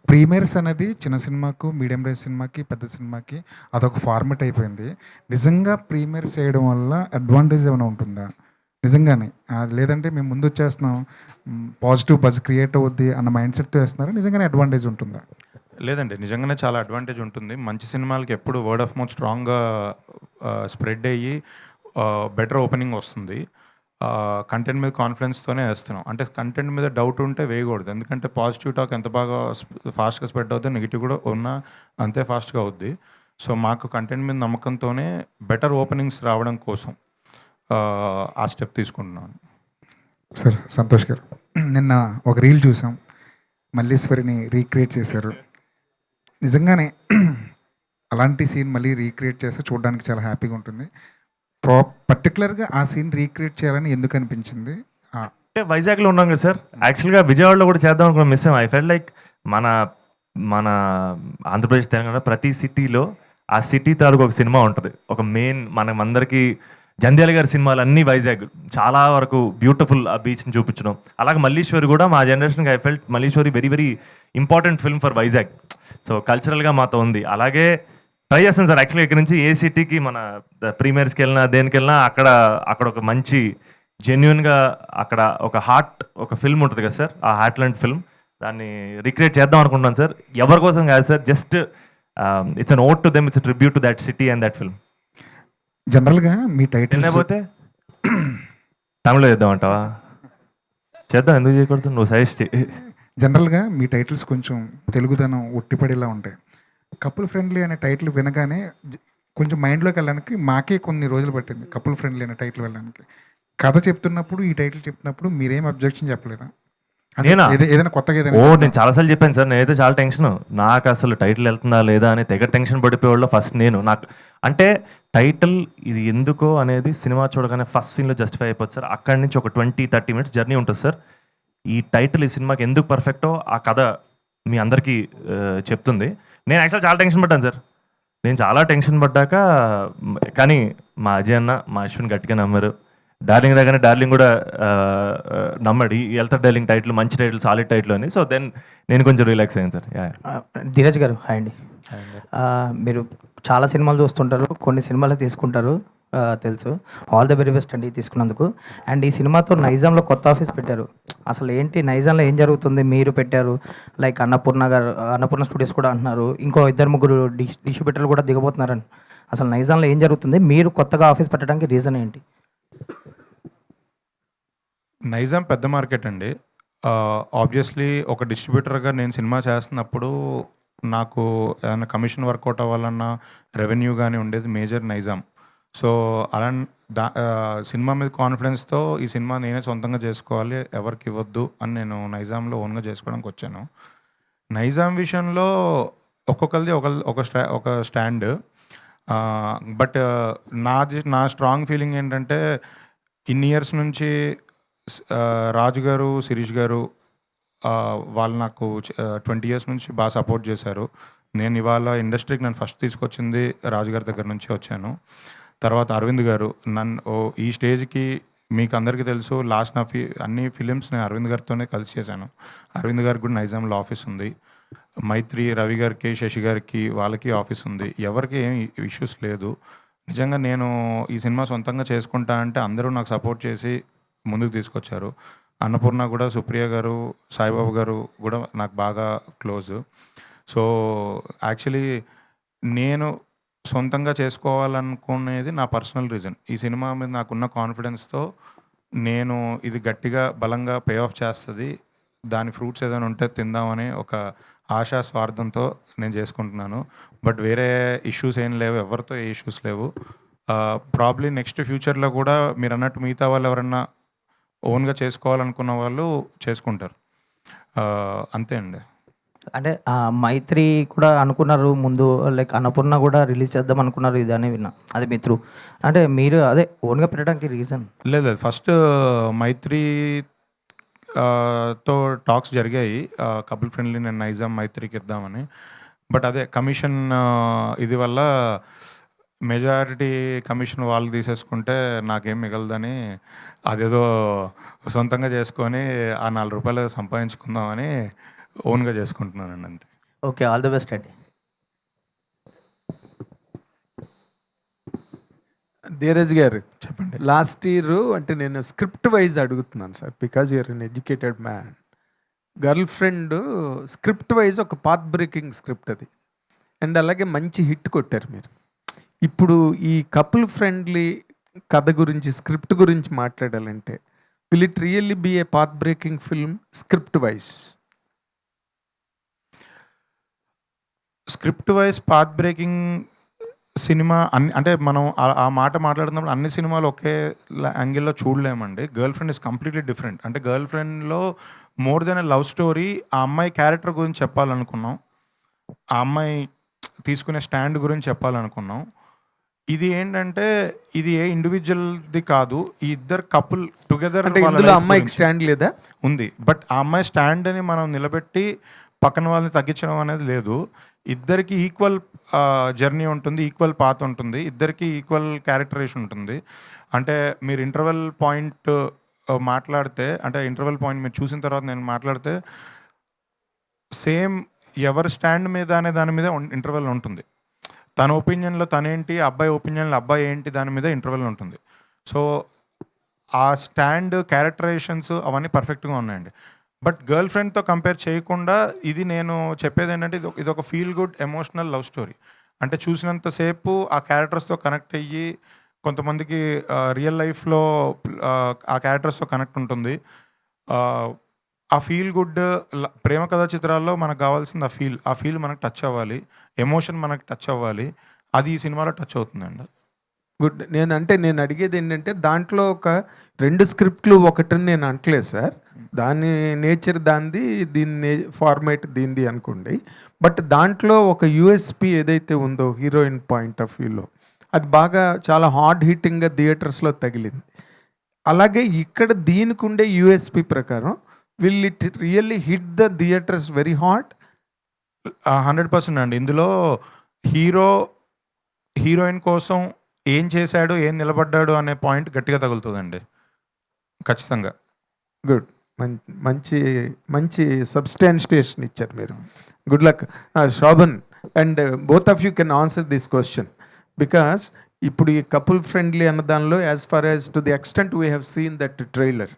Premieres అనేది చిన్న సినిమాకు, మీడియం రేంజ్ సినిమాకి, పెద్ద సినిమాకి అదొక ఫార్మాట్ అయిపోయింది. నిజంగా ప్రీమియర్స్ చేయడం వల్ల అడ్వాంటేజ్ ఏమైనా ఉంటుందా? నిజంగానే. లేదంటే మేము ముందొచ్చేస్తున్నాం, పాజిటివ్ బజ్ క్రియేట్ అవుద్ది అన్న మైండ్ సెట్‌తో ఏస్తున్నారా? నిజంగానే అడ్వాంటేజ్ ఉంటుందా? లేదండి. నిజంగానే చాలా అడ్వాంటేజ్ ఉంటుంది. మంచి సినిమాలకి ఎప్పుడు వర్డ్ ఆఫ్ మౌత్ స్ట్రాంగ్‌గా స్ప్రెడ్ అయ్యి బెటర్ ఓపెనింగ్ వస్తుంది. కంటెంట్ మీద కాన్ఫిడెన్స్‌తోనే ఏస్తున్నాం. అంటే కంటెంట్ మీద డౌట్ ఉంటే వేయకూడదు. ఎందుకంటే పాజిటివ్ టాక్ ఎంత బాగా ఫాస్ట్‌గా స్ప్రెడ్ అవుద్దో, నెగెటివ్ కూడా ఉన్నా అంతే ఫాస్ట్‌గా అవుద్ది. సో, మాకు కంటెంట్ మీద నమ్మకంతోనే బెటర్ ఓపెనింగ్స్ రావడం కోసం ఆ స్టెప్ తీసుకుంటున్నాను. సార్ సంతోష్ గారు, నిన్న ఒక రీల్ చూసాం. మల్లీశ్వరిని రీక్రియేట్ చేశారు. నిజంగానే అలాంటి సీన్ మళ్ళీ రీక్రియేట్ చేస్తే చూడడానికి చాలా హ్యాపీగా ఉంటుంది. పర్టికులర్‌గా ఆ సీన్ రీక్రియేట్ చేయాలని ఎందుకు అనిపించింది? అంటే వైజాగ్లో ఉన్నాం కదా సార్. యాక్చువల్గా విజయవాడలో కూడా చేద్దాం అనుకున్న మిస్ ఐ ఫెల్ట్ లైక్ మన మన ఆంధ్రప్రదేశ్ తెలంగాణ ప్రతి సిటీలో ఆ సిటీ తాలూకు ఒక సినిమా ఉంటుంది. ఒక మెయిన్ మనమందరికీ జంధ్యాల గారి సినిమాలు అన్నీ వైజాగ్ చాలా వరకు బ్యూటిఫుల్ ఆ బీచ్ని చూపించడం. అలాగే మల్లీశ్వరి కూడా మా జనరేషన్కి I felt Malliswari very very important film for Vizag. So కల్చరల్గా మాతో ఉంది. అలాగే ట్రై చేస్తాను సార్. యాక్చువల్గా ఇక్కడ నుంచి ఏ సిటీకి మన ప్రీమియర్స్కి వెళ్ళినా దేనికి వెళ్ళినా అక్కడ ఒక మంచి జెన్యున్గా అక్కడ ఒక ఫిల్మ్ ఉంటుంది కదా సార్, ఆ హార్ట్ లాంటి ఫిల్మ్ దాన్ని రిక్రియేట్ చేద్దాం అనుకుంటున్నాను సార్. ఎవరి కోసం కాదు sir, just it's an vote to them, it's tribute to that city and that film. జనరల్గా మీ టైటిల్ పోతే తమిళలో చేద్దామంటావా? చేద్దాం, ఎందుకు చేయకూడదు? నువ్వు సజెస్ట్ చేయి. జనరల్గా మీ టైటిల్స్ కొంచెం తెలుగుదనం ఉట్టిపడేలా ఉంటాయి. కపుల్ ఫ్రెండ్లీ అనే టైటిల్ వినగానే కొంచెం మైండ్లోకి వెళ్ళడానికి మాకే కొన్ని రోజులు పట్టింది. కపుల్ ఫ్రెండ్లీ అనే టైటిల్ వెళ్ళడానికి కథ చెప్తున్నప్పుడు, ఈ టైటిల్ చెప్తున్నప్పుడు మీరేం అబ్జెక్షన్ చెప్పలేదా? నేనా? ఏదైనా కొత్తగా ఏదైనా? నేను చాలాసార్లు చెప్పాను సార్. నేనైతే చాలా టెన్షన్. నాకు అసలు టైటిల్ వెళ్తుందా లేదా అని తెగ టెన్షన్ పడిపోయేవాళ్ళు ఫస్ట్. నాకు అంటే టైటిల్ ఇది ఎందుకో అనేది సినిమా చూడగానే ఫస్ట్ సీన్లో జస్టిఫై అయిపోతుంది సార్. అక్కడి నుంచి ఒక 20-30 మినిట్స్ జర్నీ ఉంటుంది సార్. ఈ టైటిల్ ఈ సినిమాకి ఎందుకు పర్ఫెక్టో ఆ కథ మీ అందరికీ చెప్తుంది. నేను యాక్చువల్ చాలా టెన్షన్ పడ్డాను సార్. నేను చాలా టెన్షన్ పడ్డాక కానీ మా అజయ్ అన్న, మా అశ్విన్ గట్టిగా నమ్మారు. డార్లింగ్ రాగానే డార్లింగ్ కూడా నమ్మడు. వెళ్తారు డార్లింగ్ టైటిల్, మంచి టైటిల్, సాలిడ్ టైటిల్ అని. సో దెన్ నేను కొంచెం రిలాక్స్ అయ్యాను సార్. ధీరజ్ గారు హాయ్ అండి. మీరు చాలా సినిమాలు చూస్తుంటారు, కొన్ని సినిమాలు తీసుకుంటారు, తెలుసు. ఆల్ ద వెరీ బెస్ట్ అండి తీసుకున్నందుకు. అండ్ ఈ సినిమాతో నైజాంలో కొత్త ఆఫీస్ పెట్టారు. అసలు ఏంటి నైజాంలో ఏం జరుగుతుంది? మీరు పెట్టారు, లైక్ అన్నపూర్ణ స్టూడియోస్ కూడా అంటున్నారు, ఇంకో 2-3 డిస్ట్రిబ్యూటర్లు కూడా దిగబోతున్నారని. అసలు నైజాంలో ఏం జరుగుతుంది? మీరు కొత్తగా ఆఫీస్ పెట్టడానికి రీజన్ ఏంటి? నైజాం పెద్ద మార్కెట్ అండి. ఆబ్వియస్లీ ఒక డిస్ట్రిబ్యూటర్గా నేను సినిమా చేస్తున్నప్పుడు నాకు ఏమైనా కమిషన్ వర్కౌట్ అవ్వాలన్నా రెవెన్యూ కానీ ఉండేది మేజర్ నైజాం. సో అలా సినిమా మీద కాన్ఫిడెన్స్తో ఈ సినిమా నేనే సొంతంగా చేసుకోవాలి, ఎవరికి ఇవ్వద్దు అని నేను నైజాంలో ఓన్గా చేసుకోవడానికి వచ్చాను. నైజాం విషయంలో ఒక్కొక్కరిది ఒక స్టాండ్. బట్ నా స్ట్రాంగ్ ఫీలింగ్ ఏంటంటే ఇన్ని ఇయర్స్ నుంచి రాజు గారు, శిరీష్ గారు వాళ్ళు నాకు 20 ఇయర్స్ నుంచి బాగా సపోర్ట్ చేశారు. నేను ఇవాళ ఇండస్ట్రీకి నన్ను ఫస్ట్ తీసుకొచ్చింది రాజుగారి దగ్గర నుంచి వచ్చాను. తర్వాత అరవింద్ గారు ఈ స్టేజ్కి మీకు అందరికీ తెలుసు, లాస్ట్ నా అన్ని ఫిలిమ్స్ నేను అరవింద్ గారితోనే కలిసి చేశాను. అరవింద్ గారికి కూడా నైజాంలో ఆఫీస్ ఉంది. మైత్రి, రవి గారికి, శశి గారికి వాళ్ళకి ఆఫీస్ ఉంది. ఎవరికి ఏం ఇష్యూస్ లేదు. నిజంగా నేను ఈ సినిమా సొంతంగా చేసుకుంటా అంటే అందరూ నాకు సపోర్ట్ చేసి ముందుకు తీసుకొచ్చారు. అన్నపూర్ణ కూడా, సుప్రియ గారు, సాయిబాబు గారు కూడా నాకు బాగా క్లోజ్. సో యాక్చువల్లీ నేను సొంతంగా చేసుకోవాలనుకునేది నా పర్సనల్ రీజన్. ఈ సినిమా మీద నాకున్న కాన్ఫిడెన్స్తో నేను ఇది గట్టిగా బలంగా పే ఆఫ్ చేస్తుంది, దాని ఫ్రూట్స్ ఏదైనా ఉంటే తిందామని ఒక ఆశా స్వార్థంతో నేను చేసుకుంటున్నాను. బట్ వేరే ఇష్యూస్ ఏం లేవు, ఎవరితో ఏ ఇష్యూస్ లేవు. ప్రాబ్లీ నెక్స్ట్ ఫ్యూచర్లో కూడా మీరు అన్నట్టు మిగతా వాళ్ళు ఎవరన్నా ఓన్గా చేసుకోవాలనుకున్న వాళ్ళు చేసుకుంటారు. అంతే అండి. అంటే మైత్రి కూడా అనుకున్నారు ముందు, లైక్ అన్నపూర్ణ కూడా రిలీజ్ చేద్దాం అనుకున్నారు, ఇది అని విన్నా. అది మిత్రు అంటే మీరు అదే ఓన్గా పెట్టడానికి రీజన్? లేదు, ఫస్ట్ మైత్రి తో టాక్స్ జరిగాయి, కపుల్ ఫ్రెండ్లీ నేను నైజాం మైత్రికి ఇద్దామని. బట్ అదే కమిషన్ ఇది వల్ల మెజారిటీ కమిషన్ వాళ్ళు తీసేసుకుంటే నాకేం మిగలదని అదేదో సొంతంగా చేసుకొని ఆ 4 రూపాయలు సంపాదించుకుందామని ఓన్గా చేసుకుంటున్నానండి అంతే. ఓకే, ఆల్ ది బెస్ట్ అండి. ధీరజ్ గారు, చెప్పండి. లాస్ట్ ఇయర్ అంటే నేను స్క్రిప్ట్ వైజ్ అడుగుతున్నాను sir, because you're an educated man. Girlfriend script wise ఒక పాత్ బ్రేకింగ్ స్క్రిప్ట్ అది, అండ్ అలాగే మంచి హిట్ కొట్టారు మీరు. ఇప్పుడు ఈ కపుల్ ఫ్రెండ్లీ కథ గురించి, స్క్రిప్ట్ గురించి మాట్లాడాలంటే, will it really be a path breaking film script wise? Script wise path breaking cinema అంటే మనం ఆ మాట మాట్లాడుతున్నప్పుడు అన్ని సినిమాలు ఒకే యాంగిల్లో చూడలేమండి. Girlfriend is completely different. అంటే గర్ల్ ఫ్రెండ్లో more than a love story, ఆ అమ్మాయి క్యారెక్టర్ గురించి చెప్పాలనుకున్నాం, ఆ అమ్మాయి తీసుకునే స్టాండ్ గురించి చెప్పాలనుకున్నాం. ఇది ఏంటంటే ఇది ఏ ఇండివిజువల్ది కాదు, ఈ ఇద్దరు కపుల్ టుగెదర్ అంటే ఇందులో అమ్మాయికి స్టాండ్ లేదా? ఉంది. బట్ ఆ అమ్మాయి స్టాండ్ని మనం నిలబెట్టి పక్కన వాళ్ళని తగ్గించడం అనేది లేదు. ఇద్దరికి ఈక్వల్ జర్నీ ఉంటుంది, ఈక్వల్ పాత్ ఉంటుంది, ఇద్దరికి ఈక్వల్ క్యారెక్టరేషన్ ఉంటుంది. అంటే మీరు ఇంటర్వెల్ పాయింట్ మాట్లాడితే, అంటే ఇంటర్వెల్ పాయింట్ మీరు చూసిన తర్వాత నేను మాట్లాడితే, సేమ్ ఎవరి స్టాండ్ మీద అనే దాని మీద ఇంటర్వెల్ ఉంటుంది. తన ఒపీనియన్లో తనేంటి, అబ్బాయి ఒపీనియన్లో అబ్బాయి ఏంటి, దాని మీద ఇంటర్వెల్ ఉంటుంది. సో ఆ స్టాండ్, క్యారెక్టరైజేషన్స్ అవన్నీ పర్ఫెక్ట్గా ఉన్నాయండి. బట్ గర్ల్ ఫ్రెండ్తో కంపేర్ చేయకుండా ఇది నేను చెప్పేది ఏంటంటే, ఇది ఒక feel good emotional love story. అంటే చూసినంతసేపు ఆ క్యారెక్టర్స్తో కనెక్ట్ అయ్యి, కొంతమందికి రియల్ లైఫ్లో ఆ క్యారెక్టర్స్తో కనెక్ట్ ఉంటుంది. ఆ ఫీల్ గుడ్ ప్రేమ కథా చిత్రాల్లో మనకు కావాల్సింది ఆ ఫీల్ మనకు టచ్ అవ్వాలి, ఎమోషన్ మనకు టచ్ అవ్వాలి. అది ఈ సినిమాలో టచ్ అవుతుందండి. గుడ్. నేను అడిగేది ఏంటంటే, దాంట్లో ఒక 2 స్క్రిప్ట్లు ఒకటని నేను అంటలేదు సార్. దాని నేచర్ దానిది, దీని ఫార్మేట్ దీనిది అనుకోండి. బట్ దాంట్లో ఒక యూఎస్పి ఏదైతే ఉందో హీరోయిన్ పాయింట్ ఆఫ్ వ్యూలో, అది బాగా చాలా హార్డ్ హిట్టింగ్గా థియేటర్స్లో తగిలింది. అలాగే ఇక్కడ దీనికి ఉండే యూఎస్పి ప్రకారం will it really hit the theatres very hard? 100% అండి. ఇందులో హీరోయిన్ కోసం ఏం చేశాడు, ఏం నిలబడ్డాడు అనే పాయింట్ గట్టిగా తగులుతుందండి ఖచ్చితంగా. గుడ్. మంచి మంచి సబ్స్టాన్షియేషన్ ఇచ్చారు మీరు. Good luck. Shobhan and both of you can answer this question, because ఇప్పుడు ఈ కపుల్ ఫ్రెండ్లీ అన్న దానిలో, as far as to the extent we have seen that trailer,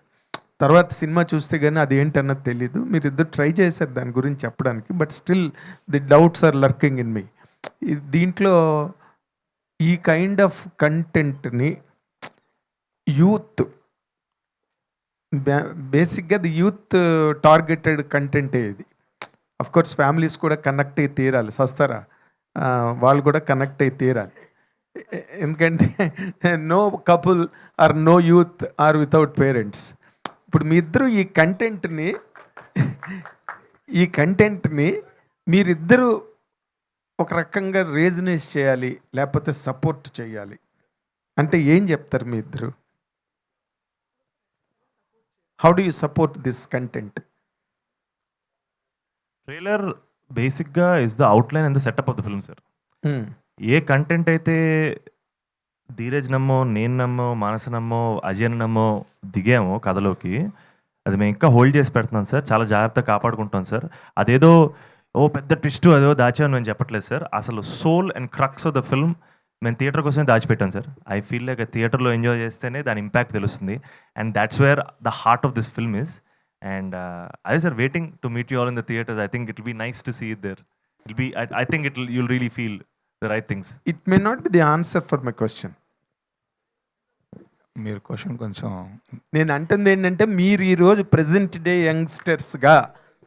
తర్వాత సినిమా చూస్తే కానీ అది ఏంటన్నది తెలీదు. మీరు ఇద్దరు ట్రై చేశారు దాని గురించి చెప్పడానికి, but still the doubts are lurking in me. దీంట్లో ఈ కైండ్ ఆఫ్ కంటెంట్ని యూత్, బేసిక్గా ది యూత్ టార్గెటెడ్ కంటెంటే ఇది. అఫ్ కోర్స్ ఫ్యామిలీస్ కూడా కనెక్ట్ అయ్యి తీరాలి, సస్తారా వాళ్ళు కూడా కనెక్ట్ అయ్యి తీరాలి. ఎందుకంటే no couple or no youth or without parents. ఇప్పుడు మీ ఇద్దరు ఈ కంటెంట్ని మీరిద్దరూ ఒక రకంగా రేజనేస్ చేయాలి, లేకపోతే సపోర్ట్ చేయాలి అంటే ఏం చెప్తారు మీ ఇద్దరు? How do you support this content? Trailer బేసిక్గా is the outline and the setup of the film sir. ఏ కంటెంట్ అయితే ధీరజ్ నమ్మో, నేను నమ్మో, మానస నమ్మో, అజయ్ నమ్మో దిగామో కథలోకి, అది మేము ఇంకా హోల్డ్ చేసి పెడుతున్నాం సార్. చాలా జాగ్రత్తగా కాపాడుకుంటాం సార్. అదేదో పెద్ద ట్విస్ట్ అదేదో దాచామని మేము చెప్పట్లేదు సార్. అసలు soul and crux of the film మేము థియేటర్ కోసమే దాచిపెట్టాం సార్. ఐ ఫీల్ లైక్ థియేటర్లో ఎంజాయ్ చేస్తేనే దాని ఇంపాక్ట్ తెలుస్తుంది. And that's where the heart of this film is. And అదే sir, waiting to meet you all in the theatres. I think it will be nice to see it there. It be I think you'll really feel the right things. It may not be the answer for my question. మీరు question కొంచెం, నేను అంటుంది ఏంటంటే, మీరు ఈరోజు present day యంగ్స్టర్స్గా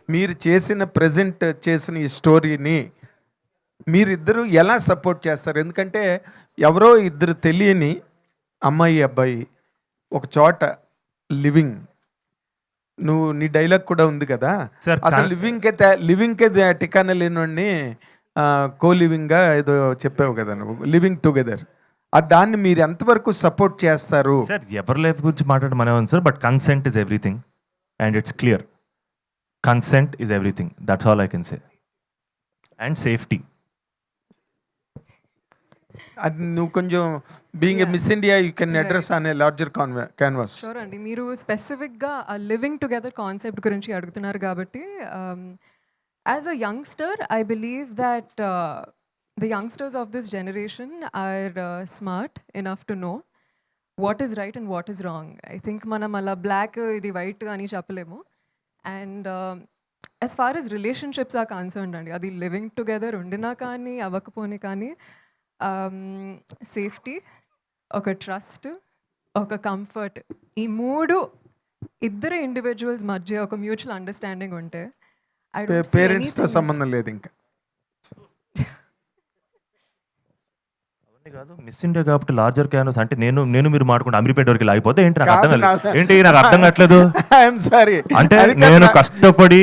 మీరు present చేసిన ఈ స్టోరీని మీరిద్దరూ ఎలా సపోర్ట్ చేస్తారు? ఎందుకంటే ఎవరో ఇద్దరు తెలియని అమ్మాయి అబ్బాయి ఒక చోట లివింగ్, నీ డైలాగ్ కూడా ఉంది కదా Sir, అసలు లివింగ్కే టికానా లేని కో లివింగ్గా ఏదో చెప్పావు కదా నువ్వు, లివింగ్ టుగెదర్. దాన్ని మీరు ఎంతవరకు సపోర్ట్ చేస్తారు? సార్ ఎవరి లైఫ్ గురించి మాట్లాడమనే ఉంది sir, but consent is everything and it's clear. Consent is everything, that's all I can say. And safety. అది నువ్వు కొంచెం being a miss India you can address on a larger canvas. Sure అండి. మీరు స్పెసిఫిక్గా living together concept గురించి అడుగుతున్నారు కాబట్టి As a youngster, I believe that the youngsters of this generation are smart enough to know what is right and what is wrong. I think మనం అలా black ఇది white అని చెప్పలేము. And as far as relationships are concerned అండి, అది living together ఉండినా కానీ అవ్వకపోని కానీ సేఫ్టీ, ఒక ట్రస్ట్, ఒక కంఫర్ట్, ఈ మూడు ఇద్దరు ఇండివిజువల్స్ మధ్య ఒక మ్యూచువల్ అండర్స్టాండింగ్ ఉంటే I don't see పేరెంట్స్తో anything సంబంధం లేదు ఇంకా. అవన్నీ కాదు, మిస్ ఇండియా కాబట్టి లార్జర్ క్యాన్వస్ అంటే నేను మీరు మాట్లాడుకుంటే అమీర్పేట వరకు లాగిపోతే ఏంటి నాకు కాదు, అర్థం కాలేదు. కాదు. ఏంటి నాకు అర్థం కావట్లేదు. I'm sorry. అంటే నేను కష్టపడి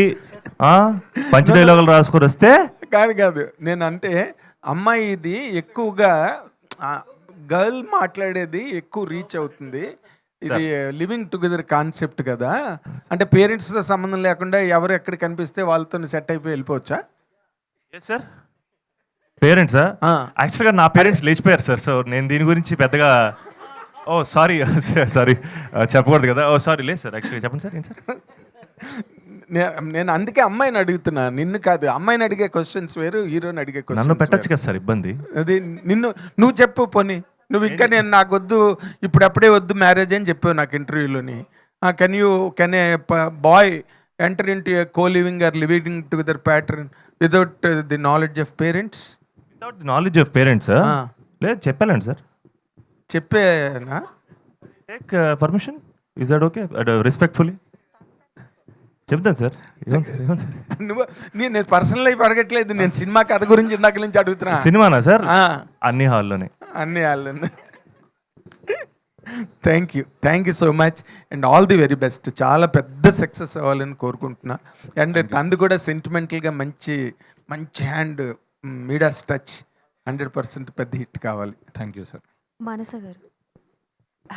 పంచ డైలాగులు రాసుకొని వస్తే కాదు నేను అంటే అమ్మాయి ఇది ఎక్కువగా గర్ల్ మాట్లాడేది ఎక్కువ రీచ్ అవుతుంది. ఇది లివింగ్ టుగెదర్ కాన్సెప్ట్ కదా, అంటే పేరెంట్స్తో సంబంధం లేకుండా ఎవరు ఎక్కడ కనిపిస్తే వాళ్ళతో సెట్ అయిపోయి వెళ్ళిపోవచ్చా? సార్ పేరెంట్సా? ఆ. యాక్చువల్గా నా పేరెంట్స్ లేచిపోయారు సార్. సో నేను దీని గురించి పెద్దగా సారీ చెప్పకూడదు కదా. సారీ లేదు సార్, యాక్చువల్గా చెప్పండి సార్. ఏంటి సార్? నేను అందుకే అమ్మాయిని అడుగుతున్నా, నిన్ను కాదు. అమ్మాయిని అడిగే క్వశ్చన్స్ వేరు, హీరోని అడిగే నన్ను క్వశ్చన్స్ పెట్టచ్చు కదా సార్, ఇబ్బంది. అది నువ్వు చెప్పు పోనీ. నువ్వు ఇంకా నేను నాకు వద్దు ఇప్పుడప్పుడే వద్దు మ్యారేజ్ అని చెప్పావు నాకు ఇంటర్వ్యూలోని. Can a boy enter into a co living or living together pattern without the knowledge of parents? Without the knowledge of parents లేదు చెప్పాలండి సార్. చెప్పేనా? Take permission, is that okay? Respectfully చెప్తాను సార్. ఏమో సార్ నువ్వు నేను personal life అడగట్లేదు, నేను సినిమా కథ గురించి ఇందాక నుంచి అడుగుతున్నా. సినిమానా సార్? ఆ. అన్ని హాల్లోనే. అన్ని వాళ్ళు. Thank you so much and all the very best. చాలా పెద్ద సక్సెస్ అవ్వాలని కోరుకుంటున్నా. అండ్ తంది కూడా సెంటిమెంటల్గా మంచి హ్యాండ్ మీడాస్ టచ్ 100% పెద్ద హిట్ కావాలి. Thank you sir. Manasa garu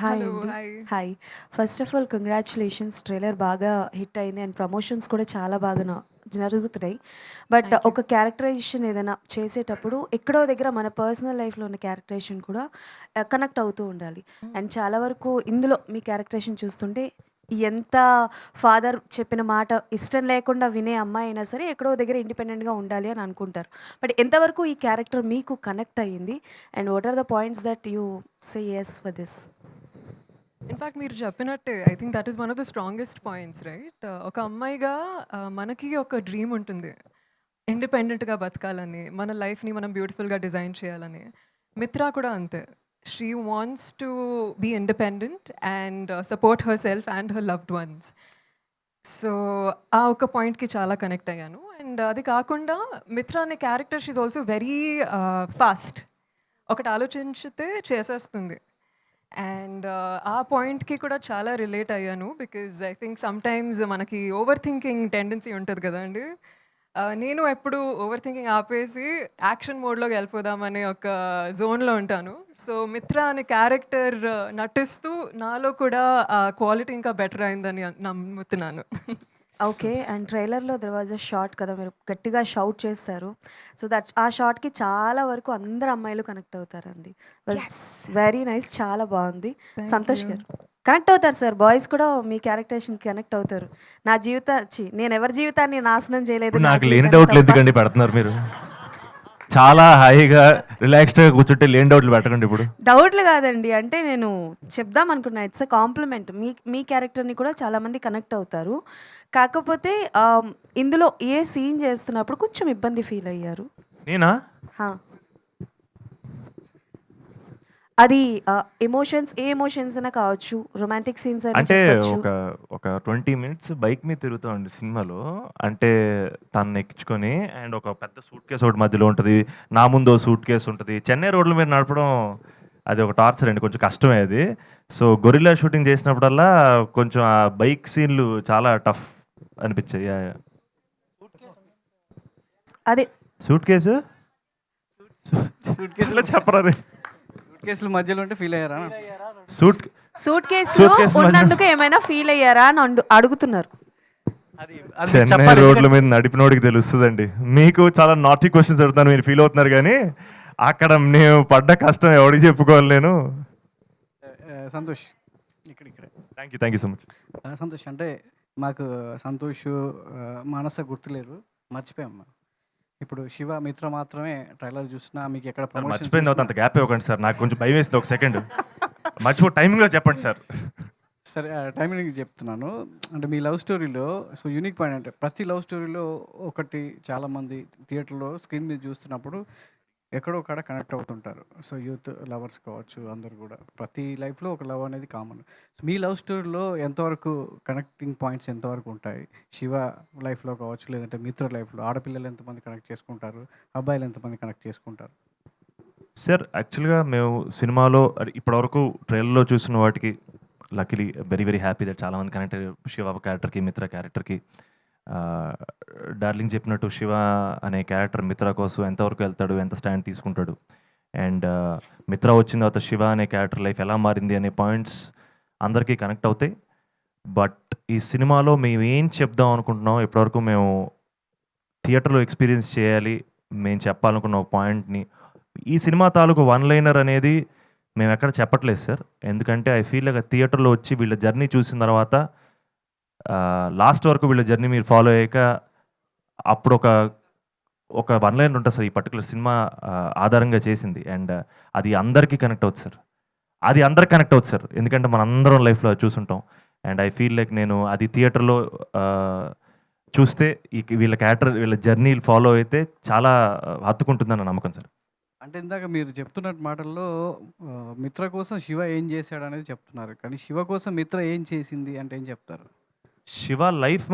hi Hello, అండి. hi. Hi. First of all congratulations, trailer బాగా హిట్ అయింది అండ్ ప్రమోషన్స్ కూడా చాలా బాగా జరుగుతున్నాయి. బట్ ఒక క్యారెక్టరైజేషన్ ఏదైనా చేసేటప్పుడు ఎక్కడో దగ్గర మన పర్సనల్ లైఫ్లో ఉన్న క్యారెక్టరైజేషన్ కూడా కనెక్ట్ అవుతూ ఉండాలి. అండ్ చాలా వరకు ఇందులో మీ క్యారెక్టరైజేషన్ చూస్తుంటే ఎంత ఫాదర్ చెప్పిన మాట ఇష్టం లేకుండా వినే అమ్మాయి అయినా సరే ఎక్కడో దగ్గర ఇండిపెండెంట్గా ఉండాలి అని అనుకుంటారు. బట్ ఎంతవరకు ఈ క్యారెక్టర్ మీకు కనెక్ట్ అయ్యింది and what are the points that you say yes for this? In fact మీరు చెప్పినట్టే I think that is one of the strongest points, right? ఒక అమ్మాయిగా మనకి ఒక డ్రీమ్ ఉంటుంది, ఇండిపెండెంట్గా బతకాలని, మన లైఫ్ని మనం బ్యూటిఫుల్గా డిజైన్ చేయాలని. మిత్రా కూడా అంతే. She wants to be independent and support herself and her loved ones. So ఆ ఒక పాయింట్కి చాలా కనెక్ట్ అయ్యాను. అండ్ అది కాకుండా మిత్రా అనే character she's also very fast. ఒకటి ఆలోచించితే చేసేస్తుంది. అండ్ ఆ పాయింట్కి కూడా చాలా రిలేట్ అయ్యాను బికాజ్ ఐ థింక్ సమ్టైమ్స్ మనకి ఓవర్ థింకింగ్ టెండెన్సీ ఉంటుంది కదండి. నేను ఎప్పుడు ఓవర్ థింకింగ్ ఆపేసి యాక్షన్ మోడ్లోకి వెళ్ళిపోదామనే ఒక జోన్లో ఉంటాను. సో మిత్రా అనే క్యారెక్టర్ నటిస్తూ నాలో కూడా ఆ క్వాలిటీ ఇంకా బెటర్ అయిందని నమ్ముతున్నాను. ఓకే. అండ్ ట్రైలర్లో దెర్ వాజ్ అ షార్ట్ కదా, మీరు గట్టిగా షౌట్ చేస్తారు. సో దట్ ఆ షార్ట్కి చాలా వరకు అందరు అమ్మాయిలు కనెక్ట్ అవుతారండి. వెరీ నైస్, చాలా బాగుంది. సంతోష్ గారు కనెక్ట్ అవుతారు సార్, బాయ్స్ కూడా మీ క్యారెక్టరేషన్ కనెక్ట్ అవుతారు. నేను ఎవరి జీవితాన్ని నాశనం చేయలేదు. నా నాకు లేని జీవితాన్ని డౌట్లు తప్ప. ఎందుకండి పెడుతున్నారు మీరు? చాలా హాయిగా రిలాక్స్డ్గా కూర్చుంటే లేని డౌట్లు పెట్టకండి ఇప్పుడు. డౌట్లు కాదండి, అంటే నేను చెప్దాం అనుకున్నా, ఇట్స్ అ కాంప్లిమెంట్. మీ క్యారెక్టర్ని కూడా చాలామంది కనెక్ట్ అవుతారు. కాకపోతే ఇందులో ఏ సీన్ చేస్తున్నప్పుడు కొంచెం ఇబ్బంది ఫీల్ అయ్యారు? నేనా? హా. అది ఎమోషన్స్, ఏ ఎమోషన్స్ అయినా కావచ్చు, రొమాంటిక్ సీన్స్ అయినా అంటే చెప్పొచ్చు. ఒక 20 మినిట్స్ బైక్ మీద తిరుగుతామండి సినిమాలో. అంటే తను ఎక్కించుకొని అండ్ ఒక పెద్ద సూట్ కేసు ఒకటి మధ్యలో ఉంటుంది, నా ముందు సూట్ కేసు ఉంటుంది. చెన్నై రోడ్ల మీద నడపడం అది ఒక టార్చర్ అండి, కొంచెం కష్టమే అది. సో గొరిల్లా షూటింగ్ చేసినప్పుడల్లా కొంచెం ఆ బైక్ సీన్లు చాలా టఫ్ అనిపించాయి. అదే సూట్ కేసు చెప్పరా రే? కేసుల మధ్యలో ఉంటే ఫీల్ అయ్యారా? సూట్ సూట్ కేసులో Suitcase మధ్యలో- ఉన్నందుకు ఏమైనా ఫీల్ అయ్యారా అని అడుగుతున్నారు. అది చెన్నై చెప్పాలి. రోడ్ల మీద నడిపినోడికి తెలుస్తుందండి. మీకు చాలా నాటీ క్వశ్చన్స్ అడుగుతాను, మీరు ఫీల్ అవుతున్నారు కానీ అక్కడ నేను పడ్డ కష్టం ఎవరికి చెప్పుకోవాలి నేను. సంతోష్ ఇక్కడే thank you so much. Santosh అంటే మాకు సంతోష్ మానస గుర్తులేరు, మర్చిపోయామ్మా. ఇప్పుడు 'శివ మిత్ర' మాత్రమే ట్రైలర్ చూసినా మీకు ఎక్కడ సార్ ప్రమోషన్ మర్చిపోయిన తర్వాత అంత గ్యాప్ ఇవ్వకండి సార్, నాకు కొంచెం భయం వేసింది ఒక సెకండ్. టైమింగ్లో చెప్పండి సార్. సరే టైమింగ్ చెప్తున్నాను. అంటే మీ లవ్ స్టోరీలో సో యూనిక్ పాయింట్ అంటే ప్రతి లవ్ స్టోరీలో ఒకటి చాలామంది థియేటర్లో స్క్రీన్ మీద చూస్తున్నప్పుడు ఎక్కడో కాడ కనెక్ట్ అవుతుంటారు. సో యూత్ లవర్స్ కావచ్చు, అందరు కూడా ప్రతి లైఫ్లో ఒక లవ్ అనేది కామన్. మీ లవ్ స్టోరీలో ఎంతవరకు కనెక్టింగ్ పాయింట్స్ ఎంతవరకు ఉంటాయి? శివ లైఫ్లో కావచ్చు, లేదంటే మిత్ర లైఫ్లో ఆడపిల్లలు ఎంతమంది కనెక్ట్ చేసుకుంటారు, అబ్బాయిలు ఎంతమంది కనెక్ట్ చేసుకుంటారు? సార్ యాక్చువల్గా మేము సినిమాలో ఇప్పటివరకు ట్రైలర్లో చూసిన వాటికి luckily very very happy that చాలామంది కనెక్ట్ అయ్యారు. శివ క్యారెక్టర్కి, మిత్ర క్యారెక్టర్కి. డార్లింగ్ చెప్పినట్టు శివ అనే క్యారెక్టర్ మిత్ర కోసం ఎంతవరకు వెళ్తాడు, ఎంత స్టాండ్ తీసుకుంటాడు, అండ్ మిత్ర వచ్చిన తర్వాత శివ అనే క్యారెక్టర్ లైఫ్ ఎలా మారింది అనే పాయింట్స్ అందరికీ కనెక్ట్ అవుతాయి. బట్ ఈ సినిమాలో మేము ఏం చెప్దాం అనుకుంటున్నాం, ఇప్పటివరకు మేము థియేటర్లో ఎక్స్పీరియన్స్ చేయాలి, మేము చెప్పాలనుకున్న ఒక పాయింట్ని ఈ సినిమా తాలూకు వన్ లైనర్ అనేది మేము ఎక్కడ చెప్పట్లేదు సార్. ఎందుకంటే ఐ ఫీల్ లైక్ థియేటర్లో వచ్చి వీళ్ళ జర్నీ చూసిన తర్వాత లాస్ట్ వరకు వీళ్ళ జర్నీ మీరు ఫాలో అయ్యాక అప్పుడు ఒక వన్ లైనర్ ఉంటుంది సార్ ఈ పర్టికులర్ సినిమా ఆధారంగా చేసింది. అండ్ అది అందరికీ కనెక్ట్ అవుతుంది సార్, అందరికి కనెక్ట్ అవుతుంది సార్, ఎందుకంటే మన అందరం లైఫ్లో చూసుంటాం. అండ్ ఐ ఫీల్ లైక్ నేను అది థియేటర్లో చూస్తే వీళ్ళ క్యారెక్టర్ వీళ్ళ జర్నీ ఫాలో అయితే చాలా హత్తుకుంటుందని నమ్మకం సార్. అంటే ఇందాక మీరు చెప్తున్న మాటల్లో మిత్ర కోసం శివ ఏం చేశాడు అనేది చెప్తున్నారు, కానీ శివ కోసం మిత్ర ఏం చేసింది అంటే ఏం చెప్తారు? శివ లైఫ్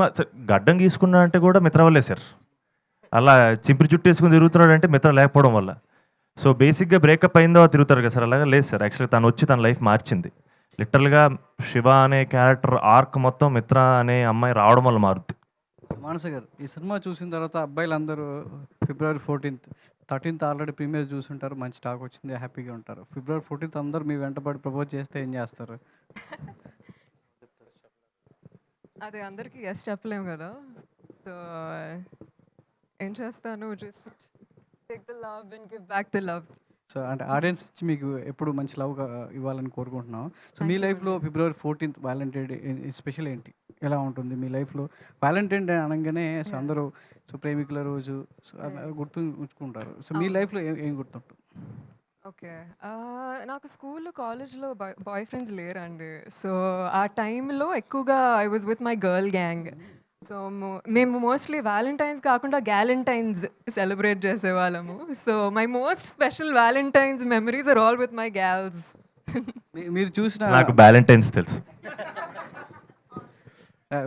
గడ్డం గీసుకున్నా అంటే కూడా మిత్ర వల్లే సార్. అలా చింపిరి చుట్టూ వేసుకుని తిరుగుతున్నాడు అంటే మిత్ర లేకపోవడం వల్ల. సో బేసిక్గా బ్రేకప్ అయిందో తిరుగుతారు కదా సార్, అలాగా లేదు సార్. యాక్చువల్గా తను వచ్చి తన లైఫ్ మార్చింది. లిటరల్గా శివ అనే క్యారెక్టర్ ఆర్క్ మొత్తం మిత్ర అనే అమ్మాయి రావడం వల్ల మారుద్ది. మానస గారు, ఈ సినిమా చూసిన తర్వాత అబ్బాయిలందరూ February 14th, 13th already premier చూసుంటారు, మంచి టాక్ వచ్చింది, హ్యాపీగా ఉంటారు. February 14th అందరూ మీ వెంటబడి ప్రపోజ్ చేస్తే ఏం చేస్తారు? అదే అందరికీ ఎస్ చెప్పలేము కదా. సో ఏం చేస్తాను, just take the love and give back the love. So అంటే ఆడియన్స్ ఇచ్చి మీకు ఎప్పుడు మంచి లవ్ ఇవ్వాలని కోరుకుంటున్నాం. సో మీ లైఫ్లో February 14th Valentine day special ఏంటి, ఎలా ఉంటుంది మీ లైఫ్లో? వ్యాలంటైన్ డే అనగానే సో అందరూ సో ప్రేమికుల రోజు సో గుర్తు ఉంచుకుంటారు. సో మీ లైఫ్లో ఏం గుర్తుంటుంది? ఓకే, నాకు స్కూల్ కాలేజ్లో బాయ్ ఫ్రెండ్స్ లేరండి. సో ఆ టైంలో ఎక్కువగా I was with my girl gang. So మేము మోస్ట్లీ వ్యాలంటైన్స్ కాకుండా గ్యాలంటైన్స్ సెలబ్రేట్ చేసేవాళ్ళము. So my most special Valentine's memories are all with my gals. మీరు చూసిన నాకు వ్యాలంటైన్స్ తెలుసు.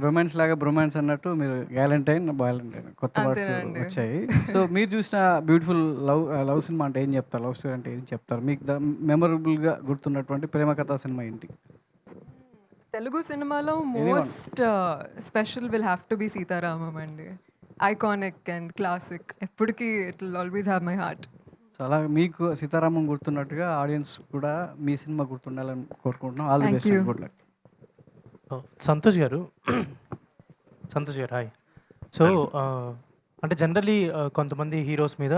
రొమాన్స్ లాగా బ్రొమాన్స్ అన్నట్టు మీరు గ్యాలంటైన్ బాలంటైన్ కొత్త వర్డ్స్ అంతేనండి. వచ్చాయి. సో మీరు చూసిన బ్యూటిఫుల్ లవ్ సినిమా అంటే ఏం చెప్తారు, లవ్ స్టోరీ అంటే ఏం చెప్తారు? మీకు మెమరబుల్గా గుర్తున్నటువంటి ప్రేమ కథా సినిమా ఏంటి? తెలుగు సినిమాలో most special will have to be Sita Ramam అండి. ఐకానిక్ అండ్ క్లాసిక్, ఎప్పటికీ it will always have my heart. So అలా మీకు సీతారామం గుర్తున్నట్టుగా ఆడియన్స్ కూడా మీ సినిమా గుర్తుండాలని కోరుకుంటున్నాం. All the Thank best, you. Good luck. Santosh గారు, హాయ్. సో అంటే జనరలీ కొంతమంది హీరోస్ మీద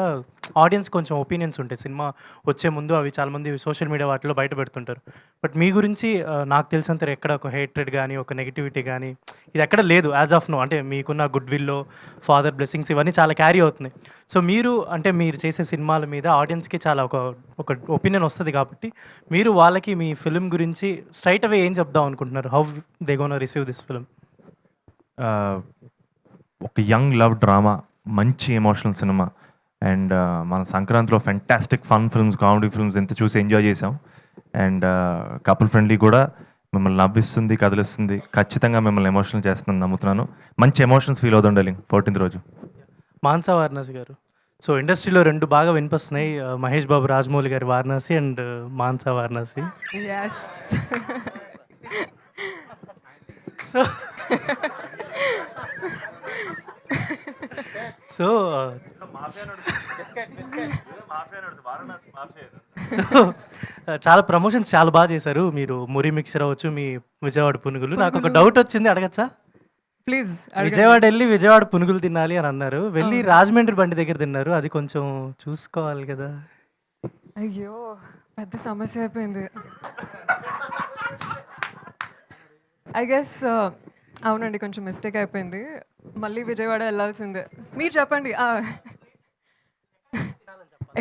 ఆడియన్స్ కొంచెం ఒపీనియన్స్ ఉంటాయి సినిమా వచ్చే ముందు, అవి చాలామంది సోషల్ మీడియా వాటిలో బయట పెడుతుంటారు. బట్ మీ గురించి నాకు తెలిసినంత ఎక్కడ ఒక హేట్రెడ్ కానీ ఒక నెగిటివిటీ కానీ ఇది ఎక్కడ లేదు యాజ్ ఆఫ్ నో. అంటే మీకున్న గుడ్ విల్లో ఫాదర్ బ్లెస్సింగ్స్ ఇవన్నీ చాలా క్యారీ అవుతున్నాయి. సో మీరు చేసే సినిమాల మీద ఆడియన్స్కి చాలా ఒక ఒపీనియన్ వస్తుంది కాబట్టి మీరు వాళ్ళకి మీ ఫిలిం గురించి స్ట్రైట్ అవే ఏం చెప్దాం అనుకుంటున్నారు? How they gonna receive this film? ఒక యంగ్ లవ్ డ్రామా, మంచి ఎమోషనల్ సినిమా. అండ్ మన సంక్రాంతిలో fantastic fun films, comedy films ఎంత చూసి ఎంజాయ్ చేసాం. అండ్ కపుల్ ఫ్రెండ్లీ కూడా మిమ్మల్ని నవ్విస్తుంది, కదిలిస్తుంది, ఖచ్చితంగా మిమ్మల్ని ఎమోషనల్ చేస్తుందని నమ్ముతున్నాను. మంచి ఎమోషన్స్ ఫీల్ అవుతుంది డార్లింగ్ 14th రోజు. మాన్సా వారణాసి గారు, సో ఇండస్ట్రీలో రెండు బాగా వినిపిస్తున్నాయి, మహేష్ బాబు రాజమౌళి గారి Varanasi and Mansa Varanasi. Yes. So so చాలా ప్రమోషన్స్ చాలా బాగా చేశారు మీరు. మురి మిక్చర్ అవ్వచ్చు, మీ విజయవాడ పునుగులు. నాకు ఒక డౌట్ వచ్చింది, అడగచ్చా? ప్లీజ్. విజయవాడ వెళ్ళి విజయవాడ పునుగులు తినాలి అని అన్నారు, వెళ్ళి రాజమండ్రి బండి దగ్గర తిన్నారు, అది కొంచెం చూసుకోవాలి కదా. అయ్యో, పెద్ద సమస్య అయిపోయింది. ఐ గెస్ అవునండి, కొంచెం మిస్టేక్ అయిపోయింది. మళ్ళీ విజయవాడ వెళ్ళాల్సిందే. మీరు చెప్పండి.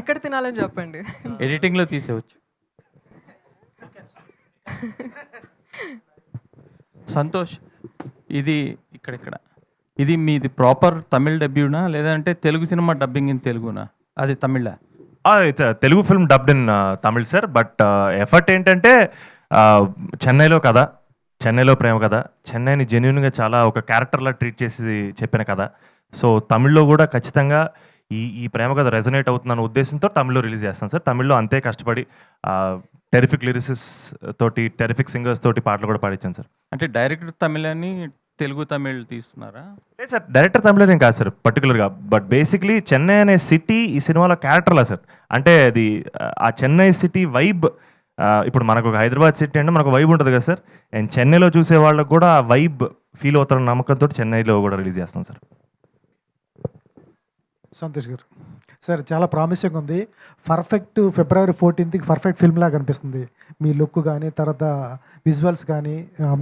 ఎక్కడ తినాలని చెప్పండి. ఎడిటింగ్లో తీసేవచ్చు. సంతోష్, ఇది ఇక్కడ ఇది మీది ప్రాపర్ తమిళ్ డబ్బ్యూనా లేదంటే తెలుగు సినిమా డబ్బింగ్ ఇన్ తెలుగునా? అది తమిళా? It's Telugu film dubbed in Tamil sir. But effort ఏంటంటే చెన్నైలో కథ, చెన్నైలో ప్రేమ కథ, చెన్నైని జెన్యున్గా చాలా ఒక క్యారెక్టర్లా ట్రీట్ చేసి చెప్పిన కథ. సో తమిళ్లో కూడా ఖచ్చితంగా ఈ ప్రేమ కథ రెజనేట్ అవుతుందన్న ఉద్దేశంతో తమిళ్లో రిలీజ్ చేస్తాను సార్. తమిళ్లో అంతే కష్టపడి టెరిఫిక్ లిరిసిస్ తోటి, టెరిఫిక్ సింగర్స్ తోటి పాటలు కూడా పాడించాను సార్. అంటే డైరెక్టర్ తమిళ్ అని తెలుగు తమిళ్ తీస్తున్నారా? లేదు సార్, డైరెక్టర్ తమిళ ఏం కాదు సార్ పర్టికులర్గా. బట్ బేసిక్లీ చెన్నై అనే సిటీ ఈ సినిమాలో క్యారెక్టర్లా సార్. అంటే అది ఆ చెన్నై సిటీ వైబ్. ఇప్పుడు మనకు ఒక హైదరాబాద్ సిటీ అంటే మనకు వైబ్ ఉంటుంది కదా సార్. అండ్ చెన్నైలో చూసే వాళ్ళకు కూడా ఆ వైబ్ ఫీల్ అవుతారన్న నమ్మకంతో చెన్నైలో కూడా రిలీజ్ చేస్తాం సార్. సంతోష్ గారు సార్, చాలా ప్రామిసింగ్ ఉంది. పర్ఫెక్ట్ ఫిబ్రవరి 14కి పర్ఫెక్ట్ ఫిల్మ్ లాగా అనిపిస్తుంది. మీ లుక్ కానీ, తర్వాత విజువల్స్ కానీ,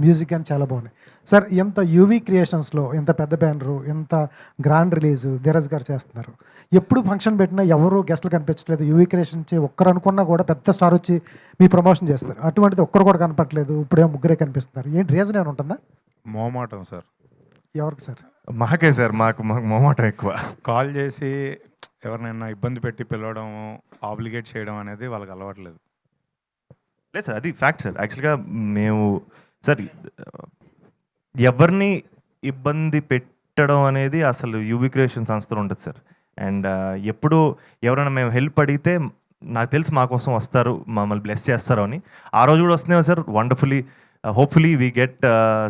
మ్యూజిక్ కానీ చాలా బాగున్నాయి సార్. ఎంత యూవీ క్రియేషన్స్లో ఎంత పెద్ద బ్యానరు, ఎంత గ్రాండ్ రిలీజ్ ధీరజ్ గారు చేస్తున్నారు. ఎప్పుడు ఫంక్షన్ పెట్టినా ఎవరు గెస్ట్లు కనిపించట్లేదు. యూవీ క్రియేషన్ నుంచి ఒక్కరు అనుకున్నా కూడా పెద్ద స్టార్ వచ్చి మీ ప్రమోషన్ చేస్తారు. అటువంటిది ఒక్కరు కూడా కనపట్లేదు. ఇప్పుడేమో ముగ్గురే కనిపిస్తున్నారు. ఏంటి రీజన్ ఏమైనా ఉంటుందా? మోమాటం సార్. ఎవరికి సార్? మాకే సార్, మాకు మొహమాటం ఎక్కువ. కాల్ చేసి ఎవరినైనా ఇబ్బంది పెట్టి పిలవడం, ఆబ్లిగేట్ చేయడం అనేది వాళ్ళకి అలవాట్లేదు. లేదు సార్, అది ఫ్యాక్ట్ సార్. యాక్చువల్గా మేము సార్ ఎవరిని ఇబ్బంది పెట్టడం అనేది అసలు యూవీ క్రియేషన్ సంస్థలో ఉంటుంది సార్. అండ్ ఎప్పుడు ఎవరైనా మేము హెల్ప్ అడిగితే నాకు తెలిసి మా కోసం వస్తారు, మమ్మల్ని బ్లెస్ చేస్తారు అని. ఆ రోజు కూడా వస్తున్నాయి sir. Wonderfully hopefully we get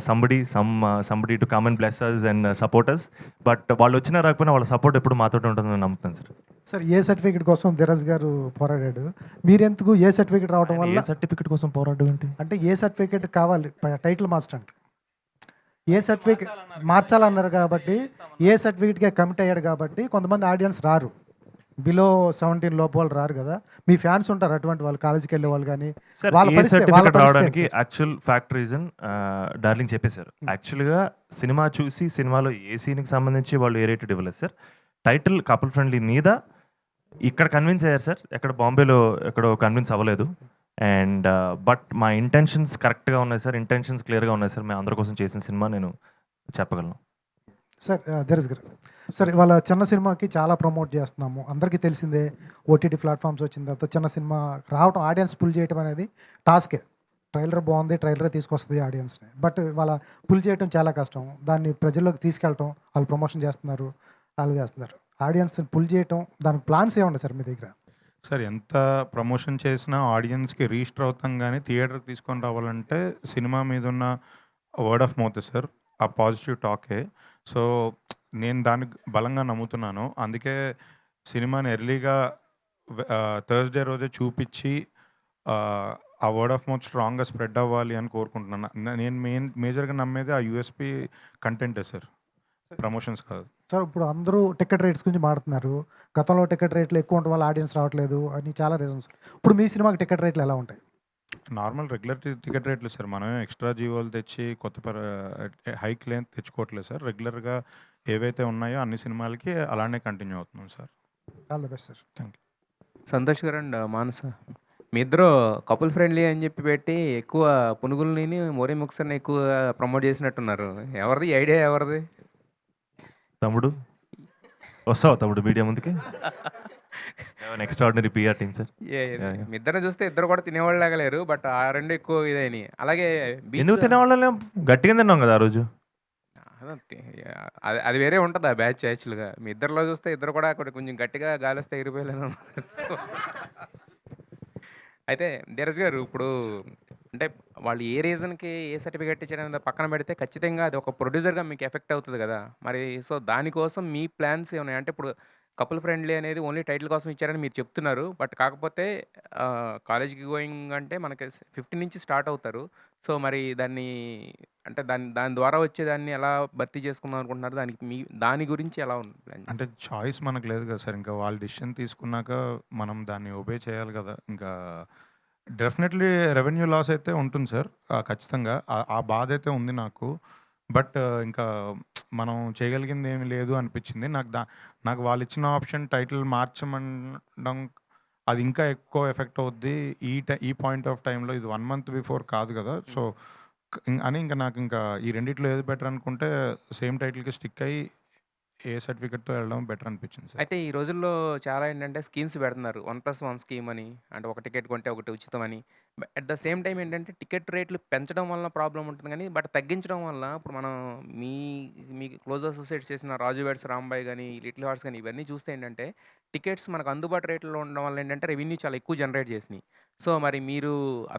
somebody to come and bless us and support us. But వాళ్ళు వచ్చినా రాకపోయినా వాళ్ళ సపోర్ట్ ఎప్పుడు మాతో ఉంటుందని నమ్ముతాను సార్. సార్, ఏ సర్టిఫికేట్ కోసం ధీరజ్ గారు పోరాడాడు. మీరెందుకు ఏ సర్టిఫికేట్ రావడం వల్ల? ఏ సర్టిఫికేట్ కోసం పోరాడడం ఏంటి? అంటే ఏ సర్టిఫికేట్ కావాలి టైటిల్ మార్చడానికి? ఏ సర్టిఫికేట్ మార్చాలన్నారు కాబట్టి, ఏ సర్టిఫికేట్గా కమిట్ అయ్యాడు కాబట్టి కొంతమంది ఆడియన్స్ రారు. బిలో 17 లోపు వాళ్ళు రారు కదా. మీ ఫ్యాన్స్ ఉంటారు అటువంటి వాళ్ళు, కాలేజీకి వెళ్ళే వాళ్ళు కానీ. సర్టిఫికేట్ రావడానికి యాక్చువల్ ఫ్యాక్ట్ రీజన్ డార్లింగ్ చెప్పేశారు. యాక్చువల్గా సినిమా చూసి సినిమాలో ఏ సీన్కి సంబంధించి వాళ్ళు ఏ రేటెడ్ ఇవ్వలేదు సార్. టైటిల్ కపుల్ ఫ్రెండ్లీ మీద ఇక్కడ కన్విన్స్ అయ్యారు సార్. ఎక్కడ బాంబేలో ఎక్కడో కన్విన్స్ అవ్వలేదు. అండ్ బట్ మా ఇంటెన్షన్స్ కరెక్ట్గా ఉన్నాయి సార్. ఇంటెన్షన్స్ క్లియర్గా ఉన్నాయి సార్. మేము అందరి కోసం చేసిన సినిమా నేను చెప్పగలను సార్. ధీరజ్ గారు సార్, ఇవాళ చిన్న సినిమాకి చాలా ప్రమోట్ చేస్తున్నాము. అందరికీ తెలిసిందే, ఓటీటీ ప్లాట్ఫామ్స్ వచ్చిన తర్వాత చిన్న సినిమా రావడం, ఆడియన్స్ పుల్ చేయడం అనేది టాస్కే. ట్రైలర్ బాగుంది, ట్రైలరే తీసుకొస్తుంది ఆడియన్స్ని. బట్ వాళ్ళ పుల్ చేయడం చాలా కష్టం. దాన్ని ప్రజల్లోకి తీసుకెళ్ళటం, వాళ్ళు ప్రమోషన్ చేస్తున్నారు, వాళ్ళు చేస్తున్నారు. ఆడియన్స్ని పుల్ చేయటం, దానికి ప్లాన్స్ ఏముంది సార్ మీ దగ్గర? సార్, ఎంత ప్రమోషన్ చేసినా ఆడియన్స్కి రీస్టర్ అవుతాం, కానీ థియేటర్కి తీసుకొని రావాలంటే సినిమా మీద ఉన్న వర్డ్ ఆఫ్ మౌత్ సార్, ఆ పాజిటివ్ టాకే. సో నేను దాన్ని బలంగా నమ్ముతున్నాను. అందుకే సినిమాని ఎర్లీగా థర్స్డే రోజే చూపించి ఆ వర్డ్ ఆఫ్ మౌత్ స్ట్రాంగ్గా స్ప్రెడ్ అవ్వాలి అని కోరుకుంటున్నాను. నేను మేజర్గా నమ్మేది ఆ యూఎస్పీ కంటెంటే సార్, ప్రమోషన్స్ కాదు సార్. ఇప్పుడు అందరూ టికెట్ రేట్స్ గురించి మాట్లాడుతున్నారు. గతంలో టికెట్ రేట్లు ఎక్కువ ఉండడం వల్ల ఆడియన్స్ రావట్లేదు అని చాలా రీజన్స్. ఇప్పుడు మీ సినిమాకి టికెట్ రేట్లు ఎలా ఉంటాయి? నార్మల్ రెగ్యులర్ టికెట్ రేట్లు సార్. మనమే ఎక్స్ట్రా జీవోలు తెచ్చి కొత్త హైక్ లేని తెచ్చుకోవట్లేదు సార్. రెగ్యులర్గా ఏవైతే ఉన్నాయో అన్ని సినిమాలకి అలానే కంటిన్యూ అవుతున్నాం sir. All the best sir. Thank you. Santosh గారు అండ్ మానస, మీ ఇద్దరు కపుల్ ఫ్రెండ్లీ అని చెప్పి పెట్టి ఎక్కువ పునుగుల్ని మోరీ ముక్సర్ని ఎక్కువ ప్రమోట్ చేసినట్టున్నారు. ఎవరిది ఐడియా? ఎవరిది? తమ్ముడు వస్తావు తమ్ముడు మీడియా ముందుకి. Extraordinary PR team sir. మీ ఇద్దరిని చూస్తే ఇద్దరు కూడా తినేవాళ్ళగా లేరు, బట్ ఆ రెండు ఎక్కువ ఇదని. అలాగే ఎందుకు తినేవాళ్ళం? గట్టిగా తిన్నాం కదా ఆ రోజు. అది వేరే ఉంటుంది ఆ బ్యాచ్. యాక్చువల్గా మీ ఇద్దరిలో చూస్తే ఇద్దరు కూడా కొంచెం గట్టిగా గాలి వస్తే ఎగిరిపోయలేను. అయితే ధీరజ్ గారు, ఇప్పుడు అంటే వాళ్ళు ఏ రీజన్కి ఏ సర్టిఫికేట్ ఇచ్చారనేది పక్కన పెడితే ఖచ్చితంగా అది ఒక ప్రొడ్యూసర్గా మీకు ఎఫెక్ట్ అవుతుంది కదా మరి. సో దానికోసం మీ ప్లాన్స్ ఏమున్నాయి? అంటే ఇప్పుడు కపుల్ ఫ్రెండ్లీ అనేది ఓన్లీ టైటిల్ కోసం ఇచ్చారని మీరు చెప్తున్నారు. బట్ కాకపోతే కాలేజ్కి గోయింగ్ అంటే మనకి 15 నుంచి స్టార్ట్ అవుతారు. సో మరి దాన్ని అంటే దాని ద్వారా వచ్చేదాన్ని ఎలా భర్తీ చేసుకుందాం అనుకుంటున్నారు? దాని గురించి ఎలా ఉంది ప్లాన్? అంటే చాయిస్ మనకు లేదు కదా సార్. ఇంకా వాళ్ళు డిసిషన్ తీసుకున్నాక మనం దాన్ని ఒబే చేయాలి కదా. ఇంకా డెఫినెట్లీ రెవెన్యూ లాస్ అయితే ఉంటుంది సార్, ఖచ్చితంగా. ఆ బాధ అయితే ఉంది నాకు. బట్ ఇంకా మనం చేయగలిగింది ఏమీ లేదు అనిపించింది. నాకు వాళ్ళు ఇచ్చిన ఆప్షన్ టైటిల్ మార్చమనడం అది ఇంకా ఎక్కువ ఎఫెక్ట్ అవుద్ది. ఈ పాయింట్ ఆఫ్ టైంలో ఇది 1 మంత్ బిఫోర్ కాదు కదా! సో, అని ఇంకా నాకు ఇంకా ఈ రెండిట్లో ఏది బెటర్ అనుకుంటే సేమ్ టైటిల్‌కి స్టిక్ అయ్యి ఏ సర్టిఫికేట్‌తో వెళ్ళడం బెటర్ అనిపించింది సార్. అయితే ఈ రోజుల్లో చాలా ఏంటంటే స్కీమ్స్ పెడుతున్నారు. 1+1 స్కీమ్ అని. అంటే ఒక టికెట్ కొంటే ఒకటి ఉచితం అని. అట్ ద సేమ్ టైమ్ ఏంటంటే టికెట్ రేట్లు పెంచడం వలన ప్రాబ్లమ్ ఉంటుంది గానీ, బట్ తగ్గించడం వల్ల ఇప్పుడు మనం మీ మీకు క్లోజ్ అసోసియేట్స్ చేసిన 'రాజు వెడ్స్ రాంబాయ్' గాని, 'లిటిల్ హార్ట్స్' గాని ఇవన్నీ చూస్తే ఏంటంటే టికెట్స్ మనకు అందుబాటు రేట్‌లో ఉండడం వల్ల ఏంటంటే రెవెన్యూ చాలా ఎక్కువ జనరేట్ చేసినియి. సో, మరి మీరు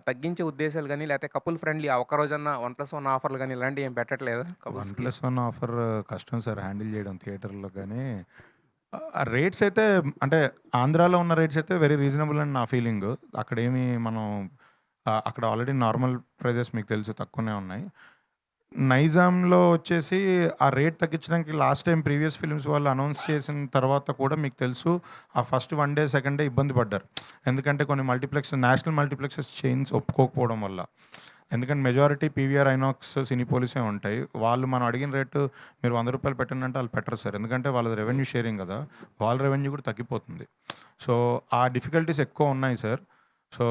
తగ్గించే ఉద్దేశాలు గాని, లేకపోతే కపుల్ ఫ్రెండ్లీ ఆ ఒక్క రోజన్నా 1+1 ఆఫర్‌లు గాని ఇలాంటివి ఏం పెట్టట్లేదా కపుల్స్‌కి? 1+1 ఆఫర్ కష్టం సార్ హ్యాండిల్ చేయడం థియేటర్‌లో గానీ, ఆ రేట్స్ అయితే అంటే ఆంధ్రాలో ఉన్న రేట్స్ అయితే వెరీ రీజనబుల్ అని నా ఫీలింగు. అక్కడేమి మనం అక్కడ ఆల్రెడీ నార్మల్ ప్రైజెస్ మీకు తెలుసు తక్కువనే ఉన్నాయి. నైజాంలో వచ్చేసి ఆ రేట్ తగ్గించడానికి లాస్ట్ టైం ప్రీవియస్ ఫిల్మ్స్ వాళ్ళు అనౌన్స్ చేసిన తర్వాత కూడా మీకు తెలుసు ఆ ఫస్ట్ 1 డే, సెకండ్ డే ఇబ్బంది పడ్డారు. ఎందుకంటే కొన్ని నేషనల్ మల్టీప్లెక్సెస్ చైన్స్ ఒప్పుకోకపోవడం వల్ల. ఎందుకంటే మెజారిటీ పీవీఆర్, ఐనాక్స్, సినీపోలిసే ఉంటాయి. వాళ్ళు మనం అడిగిన రేటు మీరు ₹100 పెట్టండి అంటే వాళ్ళు పెట్టరు సార్. ఎందుకంటే వాళ్ళది రెవెన్యూ షేరింగ్ కదా! వాళ్ళ రెవెన్యూ కూడా తగ్గిపోతుంది. సో, ఆ డిఫికల్టీస్ ఎక్కువ ఉన్నాయి సార్. సో,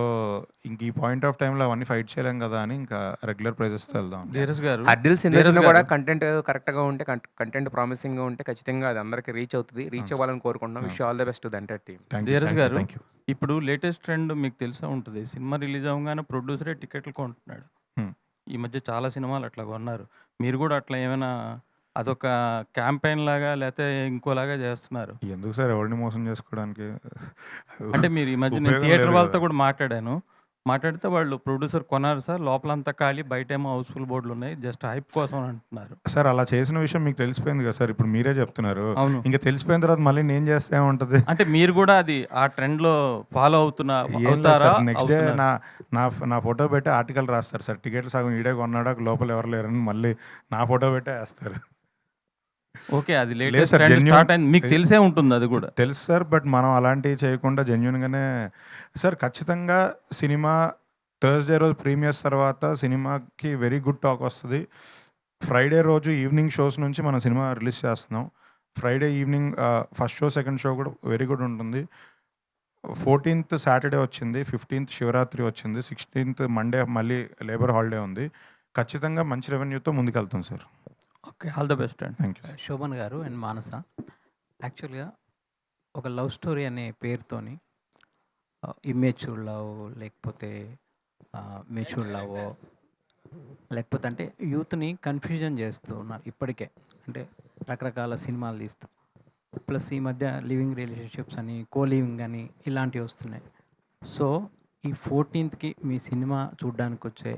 ఇంక ఈ పాయింట్ ఆఫ్ టైంలో అవన్నీ ఫైట్ చేయలేం కదా అని ఇంకా రెగ్యులర్ ప్రైజెస్‌తో వెళ్దాం. ధీరజ్ గారు, హర్డిల్స్ ధీరజ్ ఎన్నొచ్చినా కూడా గారు, కంటెంట్ కరెక్ట్‌గా ఉంటే కంటెంట్ ప్రామిసింగ్‌గా ఉంటే ఖచ్చితంగా అది అందరికి రీచ్ అవుతది. రీచ్ అవ్వాలని కోరుకుంటున్నాం. Wish you all the best to the entire team. Dheeraj గారు, థ్యాంక్ యూ. ఇప్పుడు లేటెస్ట్ ట్రెండ్ మీకు తెలిసే ఉంటుంది. సినిమా రిలీజ్ అవ్వగానే ప్రొడ్యూసరే టికెట్లు కొంటున్నాడు. హ్మ్. ఈ మధ్య చాలా సినిమాలు అట్లా కొన్నారు. మీరు కూడా అట్లా ఏమైనా అదొక క్యాంపెయిన్ లాగా లేకపోతే ఇంకోలాగా చేస్తున్నారు? ఎందుకు సార్ ఎవరిని మోసం చేసుకోవడానికి? అంటే మీరు ఈ మధ్య నేను ఉపయోగం థియేటర్ లేదు వాళ్ళతో కదా! కూడా మాట్లాడాను. మాట్లాడితే వాళ్ళు ప్రొడ్యూసర్ కొన్నారు సార్, లోపలంతా ఖాళీ, బయటేమో హౌస్‌ఫుల్ బోర్డులు ఉన్నాయి. జస్ట్ హైప్ కోసం అని అంటున్నారు. సార్ అలా చేసిన విషయం మీకు తెలిసిపోయింది కదా సార్. ఇప్పుడు మీరే చెప్తున్నారు. అవును. ఇంక తెలిసిపోయిన తర్వాత మళ్ళీ నేను చేస్తే ఏముంటది? అంటే మీరు కూడా అది ఆ ట్రెండ్‌లో ఫాలో ఏం లేదు అవుతారా? సార్. నెక్స్ట్ డే అవుతున్నారు. నా ఫోటో పెట్టి ఆర్టికల్ రాస్తారు సార్. టికెట్లు సగం ఈడే కొన్నాడు, లోపల ఎవరు లేరని మళ్ళీ నా ఫోటో పెట్టే వేస్తారు. ఓకే. అది లేదు లేటెస్ట్ సార్, ట్రెండ్ స్టార్ట్ అయింది. మీకు తెలిసే ఉంటుంది అది కూడా. తెలుసు సార్. బట్ మనం అలాంటివి చేయకుండా జెన్యూన్‌గానే సార్ ఖచ్చితంగా సినిమా థర్స్‌డే రోజు ప్రీమియర్స్ తర్వాత సినిమాకి వెరీ గుడ్ టాక్ వస్తది. ఫ్రైడే రోజు ఈవినింగ్ షోస్ నుంచి మనం సినిమా రిలీజ్ చేస్తున్నాం. Friday evening first show, second show కూడా వెరీ గుడ్ ఉంటుంది. 14th సాటర్డే వచ్చింది. 15th శివరాత్రి వచ్చింది. 16th మండే మళ్ళీ లేబర్ హాలిడే ఉంది. ఖచ్చితంగా మంచి రెవెన్యూతో ముందుకెళ్తాం sir. Okay. All the best అండి. Thank you sir. Shobhan garu and Manasa, యాక్చువల్గా ఒక లవ్ స్టోరీ అనే పేరుతోని ఇమ్మెచ్యూర్ లవ్, లేకపోతే మెచ్యూర్ లవ్, లేకపోతే అంటే యూత్ని కన్ఫ్యూజన్ చేస్తూ ఉన్నారు ఇప్పటికే. అంటే రకరకాల సినిమాలు తీస్తూ, ప్లస్ ఈ మధ్య లివింగ్ రిలేషన్షిప్స్ అని, కో లివింగ్ అని ఇలాంటివి వస్తున్నాయి. సో ఈ 14th మీ సినిమా చూడడానికి వచ్చే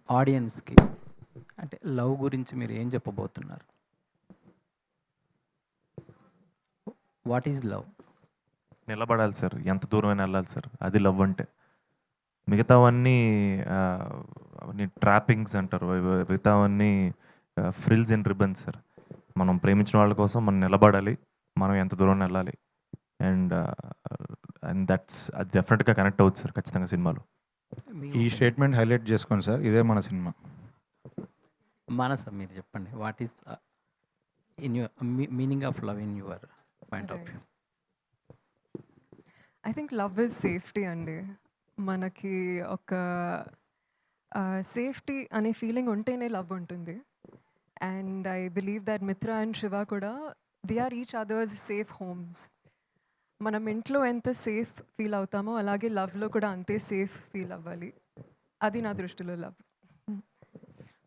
ఆడియన్స్కి అంటే లవ్ గురించి మీరు ఏం చెప్పబోతున్నారు? What is love? నిలబడాలి సార్. ఎంత దూరమైనా వెళ్ళాలి సార్. అది లవ్ అంటే. మిగతావన్నీ ట్రాపింగ్స్ అంటారు. మిగతావన్నీ ఫ్రిల్స్ అండ్ రిబన్స్ సార్. మనం ప్రేమించిన వాళ్ళ కోసం మనం నిలబడాలి. మనం ఎంత దూరం వెళ్ళాలి. అండ్ అది డెఫినెట్గా కనెక్ట్ అవుతుంది సార్ ఖచ్చితంగా సినిమాలో. ఈ స్టేట్మెంట్ హైలైట్ చేసుకోండి సార్. ఇదే మన సినిమా. మానస, మీరు చెప్పండి. What is in your meaning of love in your point of view? I think love is safety అండి. మనకి ఒక సేఫ్టీ అనే ఫీలింగ్ ఉంటేనే లవ్ ఉంటుంది. And I believe that Mitra and Shiva కూడా they are each others safe homes. మనం ఇంట్లో ఎంత సేఫ్ ఫీల్ అవుతామో అలాగే లవ్లో కూడా అంతే సేఫ్ ఫీల్ అవ్వాలి. అది నా దృష్టిలో లవ్.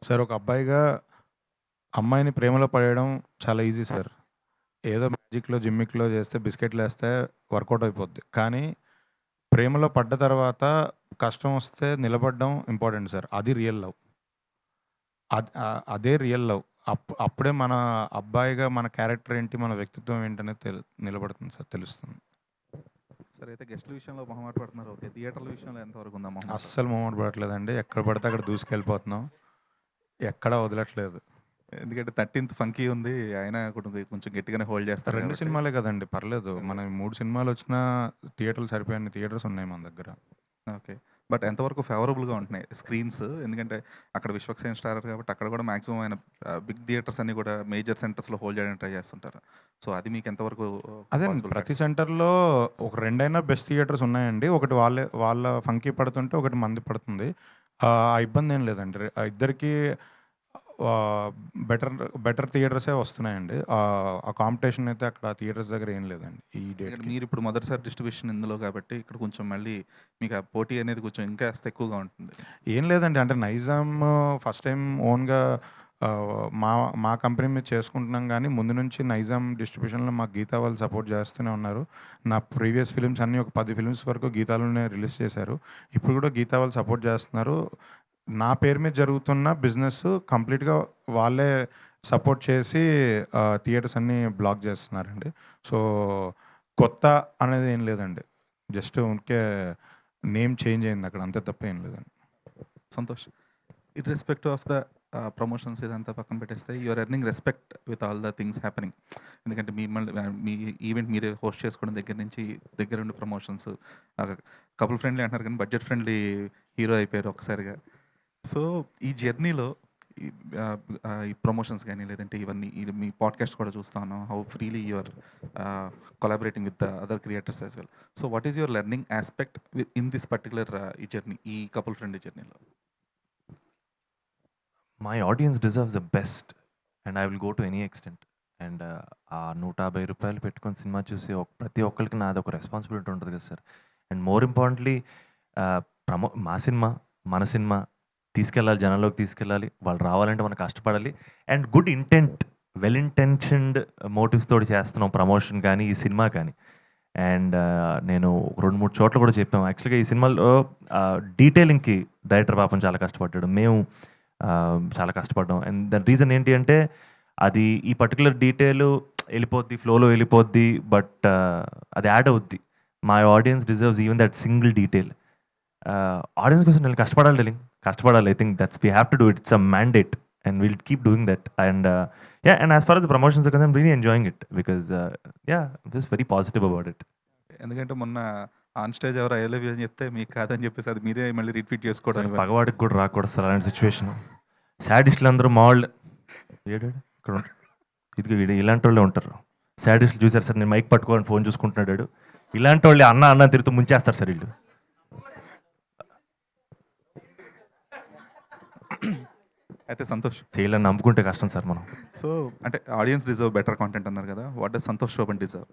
సార్ ఒక అబ్బాయిగా అమ్మాయిని ప్రేమలో పడేయడం చాలా ఈజీ సార్. ఏదో మ్యాజిక్‌లో, జిమ్మిక్‌లో చేస్తే బిస్కెట్లు వేస్తే వర్కౌట్ అయిపోద్ది. కానీ ప్రేమలో పడ్డ తర్వాత కష్టం వస్తే నిలబడడం ఇంపార్టెంట్ సార్. అది రియల్ లవ్. అదే రియల్ లవ్. అప్పుడే మన అబ్బాయిగా మన క్యారెక్టర్ ఏంటి, మన వ్యక్తిత్వం ఏంటనేది నిలబడుతుంది సార్, తెలుస్తుంది. సార్ అయితే గెస్ట్ల విషయంలో మొహమాట పడుతున్నారు. ఓకే. థియేటర్ల విషయంలో ఎంతవరకు ఉందా మొహమాట? అస్సలు మొహమాట పడట్లేదండి. ఎక్కడ పడితే అక్కడ దూసుకెళ్ళిపోతున్నాం. ఎక్కడా వదలట్లేదు. ఎందుకంటే 13th ఫంకీ ఉంది. ఆయన కొంచెం గట్టిగానే హోల్డ్ చేస్తారు 2 కాబట్టి. సినిమాలే కదండి, పర్లేదు. మన 3 సినిమాలు వచ్చినా థియేటర్లు సరిపోయే థియేటర్స్ ఉన్నాయి మన దగ్గర. ఓకే. బట్ ఎంతవరకు ఫేవరబుల్గా ఉంటున్నాయి స్క్రీన్స్? ఎందుకంటే అక్కడ విశ్వక్సేన్ స్టారర్ కాబట్టి అక్కడ కూడా మాక్సిమం ఆయన బిగ్ థియేటర్స్ అన్ని కూడా మేజర్ సెంటర్స్లో హోల్డ్ చేయడానికి ట్రై చేస్తుంటారు. సో అది మీకు ఎంతవరకు అదే possible? ప్రతి సెంటర్లో ఒక రెండైనా బెస్ట్ థియేటర్స్ ఉన్నాయండి. ఒకటి వాళ్ళ ఫంకీ పడుతుంటే ఒకటి మంది పడుతుంది. ఆ ఇబ్బంది ఏం లేదండి. ఇద్దరికి బెటర్ థియేటర్సే వస్తున్నాయండి. ఆ కాంపిటీషన్ అయితే అక్కడ థియేటర్స్ దగ్గర ఏం లేదండి ఈ ఎందుకంటే డేట్కి. మీరు ఇప్పుడు మొదటిసారి డిస్ట్రిబ్యూషన్ ఇందులో కాబట్టి ఇక్కడ కొంచెం మళ్ళీ మీకు ఆ పోటీ అనేది కొంచెం ఇంకా ఎక్కువగా ఉంటుంది. ఏం లేదండి, అంటే నైజాం ఫస్ట్ టైం ఓన్గా మా మా కంపెనీ మీద చేసుకుంటున్నాం, కానీ ముందు నుంచి నైజాం డిస్ట్రిబ్యూషన్లో మాకు గీతా వాళ్ళు సపోర్ట్ చేస్తూనే ఉన్నారు. నా ప్రీవియస్ ఫిలిమ్స్ అన్నీ ఒక 10 ఫిలిమ్స్ వరకు గీతాలోనే రిలీజ్ చేశారు. ఇప్పుడు కూడా గీతా వాళ్ళు సపోర్ట్ చేస్తున్నారు. నా పేరు మీద జరుగుతున్న బిజినెస్ కంప్లీట్గా వాళ్ళే సపోర్ట్ చేసి థియేటర్స్ అన్నీ బ్లాక్ చేస్తున్నారండి. సో కొత్త అనేది ఏం లేదండి, జస్ట్ ఉంకే నేమ్ చేంజ్ అయింది అక్కడ, అంతే తప్ప ఏం లేదండి. Santosh, irrespective of the promotions ఇదంతా పక్కన పెట్టేస్తే you're earning respect with all the things happening. ఎందుకంటే మీ ఈవెంట్ మీరే హోస్ట్ చేసుకోవడం దగ్గర నుంచి దగ్గరుండి ప్రమోషన్స్, కపుల్ ఫ్రెండ్లీ అంటున్నారు కానీ బడ్జెట్ ఫ్రెండ్లీ హీరో అయిపోయారు ఒక్కసారిగా. సో ఈ జర్నీలో ఈ ప్రమోషన్స్ కానీ లేదంటే ఇవన్నీ మీ పాడ్కాస్ట్ కూడా చూస్తాను, how freely you're collaborating with the other creators as well. So what is your learning aspect in this particular ఈ జర్నీ, ఈ కపుల్ ఫ్రెండ్లీ జర్నీలో? My audience deserves the best and I will go to any extent. And ఆ ₹150 పెట్టుకొని cinema చూసి ప్రతి ఒక్కరికి నాది ఒక రెస్పాన్సిబిలిటీ ఉంటుంది కదా సార్. అండ్ మోర్ ఇంపార్టెంట్లీ మా సినిమా మన సినిమా తీసుకెళ్ళాలి, జనాల్లోకి తీసుకెళ్ళాలి, వాళ్ళు రావాలంటే మనం కష్టపడాలి. And good intent, well intentioned motives తోటి చేస్తున్నాం ప్రమోషన్ కానీ ఈ సినిమా కానీ. అండ్ నేను 2-3 చోట్ల కూడా చెప్పాము యాక్చువల్గా ఈ సినిమాలో డీటెయిలింగ్కి డైరెక్టర్ పాపం చాలా కష్టపడ్డాడు, మేము చాలా కష్టపడ్డాం. అండ్ దాని రీజన్ ఏంటి అంటే అది ఈ పర్టికులర్ డీటెయిల్ వెళ్ళిపోద్ది, ఫ్లోలో వెళ్ళిపోద్ది, బట్ అది యాడ్ అవుద్ది. My audience deserves even that single detail. Audience కోసం నేను కష్టపడాలి. I think that's we have to do it. It's a mandate and we'll keep doing that. And and as far as the promotions are concerned, I'm really enjoying it because I'm just very positive about it. ఎందుకంటే మొన్న on stage ఎవరు I love you అని చెప్తే మీకు కాదని చెప్పేసి అది మీరే మళ్ళీ రిపీట్ చేసుకోవడం. పగవాడికి కూడా రాకూడదు సార్ అలాంటి సిచ్యువేషన్. సాడిస్టులు అందరూ మావాళ్ళు ఇక్కడ ఉంటారు, ఇది వీడు ఇలాంటి వాళ్ళే ఉంటారు. సాడిస్టులు చూసారు సార్, నేను మైక్ పట్టుకోని ఫోన్ చూసుకుంటున్నాడు, ఇలాంటి వాళ్ళు అన్న తిరుగుతూ ముంచేస్తారు సార్ వీళ్ళు. అయితే సంతోష్, చేయాలని నమ్ముకుంటే కష్టం సార్ మనం. సో అంటే ఆడియన్స్ డిజర్వ్ బెటర్ కాంటెంట్ అన్నారు కదా, what does Santosh Shobhan deserve?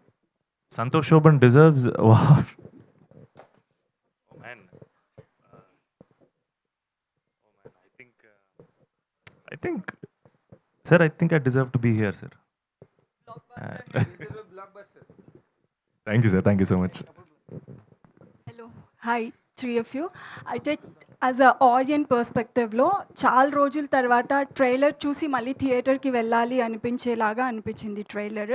Santosh Shobhan deserves I think I deserve to be here, sir. Thank you, sir. Thank you so much. Hello, hi, 3 of you. అయితే యాజ్ అ ఆడియన్స్ పర్స్పెక్టివ్లో చాలా రోజుల తర్వాత trailer చూసి మళ్ళీ థియేటర్కి వెళ్ళాలి అనిపించేలాగా అనిపించింది ట్రైలర్.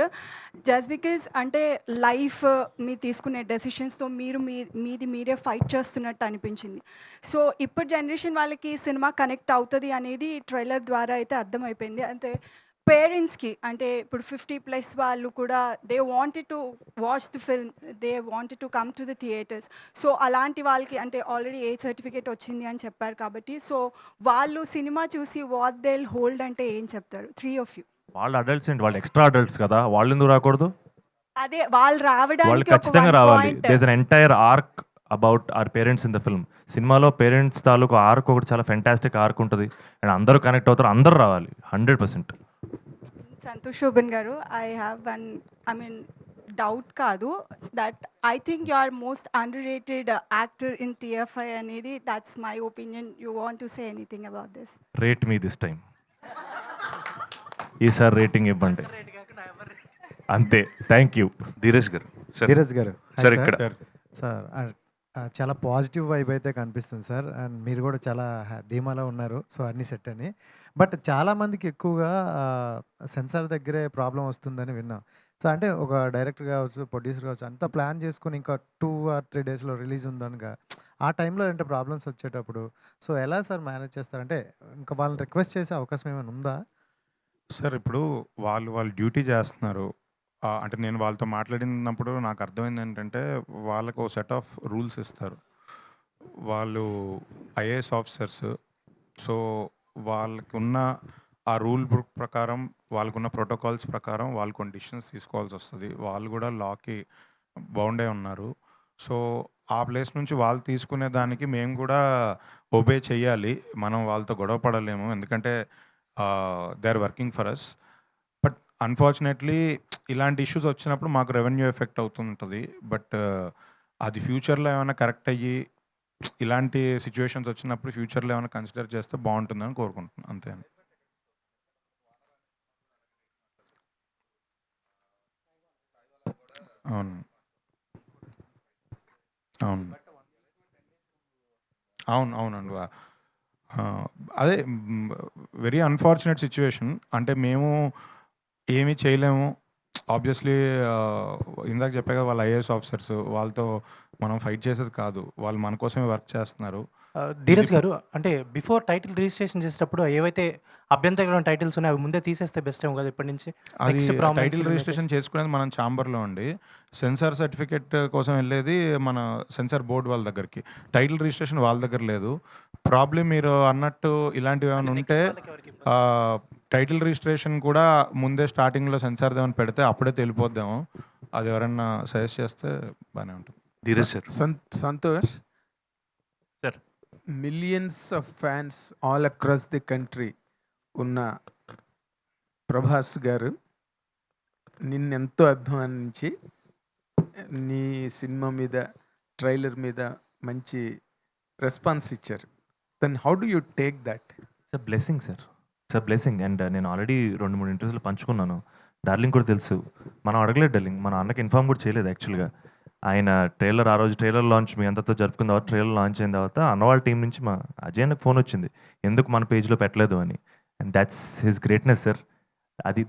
జస్ట్ బికాజ్ అంటే లైఫ్ మీరు తీసుకునే డెసిషన్స్తో మీది మీరే ఫైట్ చేస్తున్నట్టు అనిపించింది. సో ఇప్పుడు జనరేషన్ వాళ్ళకి సినిమా కనెక్ట్ అవుతుంది అనేది ట్రైలర్ ద్వారా అయితే అర్థమైపోయింది. అంటే పేరెంట్స్కి అంటే ఇప్పుడు 50+ వాళ్ళు కూడా they wanted to watch the film, they wanted to come to the theatres. So అలాంటి వాళ్ళకి అంటే ఆల్రెడీ ఏ సర్టిఫికేట్ వచ్చింది అని చెప్పారు కాబట్టి, సో వాళ్ళు సినిమా చూసి వాట్ దే హోల్డ్ అంటే ఏం చెప్తారు 3 of you? వాళ్ళు అడల్ట్స్ అండి, వాళ్ళు ఎక్స్ట్రా అడల్ట్స్ కదా, వాళ్ళు ఎందుకు రాకూడదు? అదే వాళ్ళు వాళ్ళు రావడానికి ఖచ్చితంగా రావాలి. There an entire arc about our parents in the film. సినిమాలో పేరెంట్స్ తాలూకు ఆర్క్ ఒకటి చాలా ఫెంటాస్టిక్ ఆర్క్ ఉంటుంది అండ్ అందరూ కనెక్ట్ అవుతారు, అందరూ రావాలి 100%. Santosh Sobhan garu, I have one doubt కాదు, that I think you are most underrated actor in TFI అనేది, that's my opinion. You want to say anything about this? Rate me this time, ఈసారి rating ఇవ్వండి అంతే. Thank you. Dheeraj గారు sir ఇక్కడ sir చాలా positive vibe అయితే కనిపిస్తుంది sir. And మీరు కూడా చాలా ధీమాలో ఉన్నారు, సో అన్నీ సెట్ అని. బట్ చాలామందికి ఎక్కువగా సెన్సార్ దగ్గరే ప్రాబ్లం వస్తుందని విన్నాం. సో అంటే ఒక డైరెక్టర్ కావచ్చు, ప్రొడ్యూసర్ కావచ్చు, అంతా ప్లాన్ చేసుకుని ఇంకా 2 or 3 డేస్లో రిలీజ్ ఉందనగా ఆ టైంలో అంటే ప్రాబ్లమ్స్ వచ్చేటప్పుడు సో ఎలా సార్ మేనేజ్ చేస్తారంటే ఇంకా వాళ్ళని రిక్వెస్ట్ చేసే అవకాశం ఏమైనా ఉందా సార్? ఇప్పుడు వాళ్ళు డ్యూటీ చేస్తున్నారు. అంటే నేను వాళ్ళతో మాట్లాడినప్పుడు నాకు అర్థమైంది ఏంటంటే వాళ్ళకు ఒక సెట్ ఆఫ్ రూల్స్ ఇస్తారు. వాళ్ళు ఐఏఎస్ ఆఫీసర్స్. సో వాళ్ళకున్న ఆ రూల్ బుక్ ప్రకారం, వాళ్ళకున్న ప్రోటోకాల్స్ ప్రకారం వాళ్ళు కొన్ని డిసిషన్స్ తీసుకోవాల్సి వస్తుంది. వాళ్ళు కూడా లాకి బౌండ్ అయి ఉన్నారు. సో ఆ ప్లేస్ నుంచి వాళ్ళు తీసుకునే దానికి మేము కూడా ఒబే చెయ్యాలి. మనం వాళ్ళతో గొడవ పడలేము, ఎందుకంటే they are working for us. But unfortunately ఇలాంటి ఇష్యూస్ వచ్చినప్పుడు మాకు రెవెన్యూ ఎఫెక్ట్ అవుతుంటుంది. బట్ అది ఫ్యూచర్లో ఏమైనా కరెక్ట్ అయ్యి ఇలాంటి సిచ్యువేషన్స్ వచ్చినప్పుడు ఫ్యూచర్లో ఏమైనా కన్సిడర్ చేస్తే బాగుంటుందని కోరుకుంటున్నాను, అంతే అండి. అవును, అవును, అవును, అవునండి. అదే వెరీ అన్ఫార్చునేట్ సిచ్యువేషన్. అంటే మేము ఏమీ చేయలేము. ఆబ్వియస్లీ ఇందాక చెప్పా కదా, వాళ్ళు ఐఏఎస్ ఆఫీసర్స్, వాళ్ళతో మనం ఫైట్ చేసేది కాదు. వాళ్ళు మన కోసమే వర్క్ చేస్తున్నారు. ధీరజ్ గారు, అంటే బిఫోర్ టైటిల్ రిజిస్ట్రేషన్ చేసేటప్పుడు ఏవైతే అభ్యంతరకరమైన టైటిల్స్ ఉన్నాయో అవి ముందే తీసేస్తే బెస్ట్ ఏమో కదా ఇప్పటి నుంచి. అది నెక్స్ట్ ప్రాబ్లం టైటిల్ రిజిస్ట్రేషన్ చేసుకునేది మనం ఛాంబర్లో అండి. సెన్సార్ సర్టిఫికేట్ కోసం వెళ్ళేది మన సెన్సార్ బోర్డు వాళ్ళ దగ్గరికి. టైటిల్ రిజిస్ట్రేషన్ వాళ్ళ దగ్గర లేదు. ప్రాబ్లం మీరు అన్నట్టు ఇలాంటివి ఏమైనా ఉంటే టైటిల్ రిజిస్ట్రేషన్ కూడా ముందే స్టార్టింగ్లో సెన్సార్ ఏమైనా పెడితే అప్పుడే తెలిపోద్దాము. అది ఎవరన్నా సజెస్ట్ చేస్తే బాగానే ఉంటుంది. Dheeraj sir. Santosh sir, millions of fans all across the country ఉన్న ప్రభాస్ గారు నిన్నెంతో అభిమానించి నీ సినిమా మీద, ట్రైలర్ మీద మంచి రెస్పాన్స్ ఇచ్చారు. Then how do you take that? It's a blessing sir, it's a blessing. And నేను ఆల్రెడీ 2-3 ఇంటర్వ్యూస్లో పంచుకున్నాను. డార్లింగ్ కూడా తెలుసు, మనం అడగలేదు డార్లింగ్, మన అన్నకి ఇన్ఫార్మ్ కూడా చేయలేదు యాక్చువల్గా. ఆయన ట్రైలర్, ఆ రోజు ట్రైలర్ లాంచ్ మీ అంతతో జరుపుకున్న తర్వాత, ట్రైలర్ లాంచ్ అయిన తర్వాత అన్నవాళ్ళ టీం నుంచి మా అజయ్ నాకు ఫోన్ వచ్చింది, ఎందుకు మన పేజ్లో పెట్టలేదు అని. And that's his greatness sir.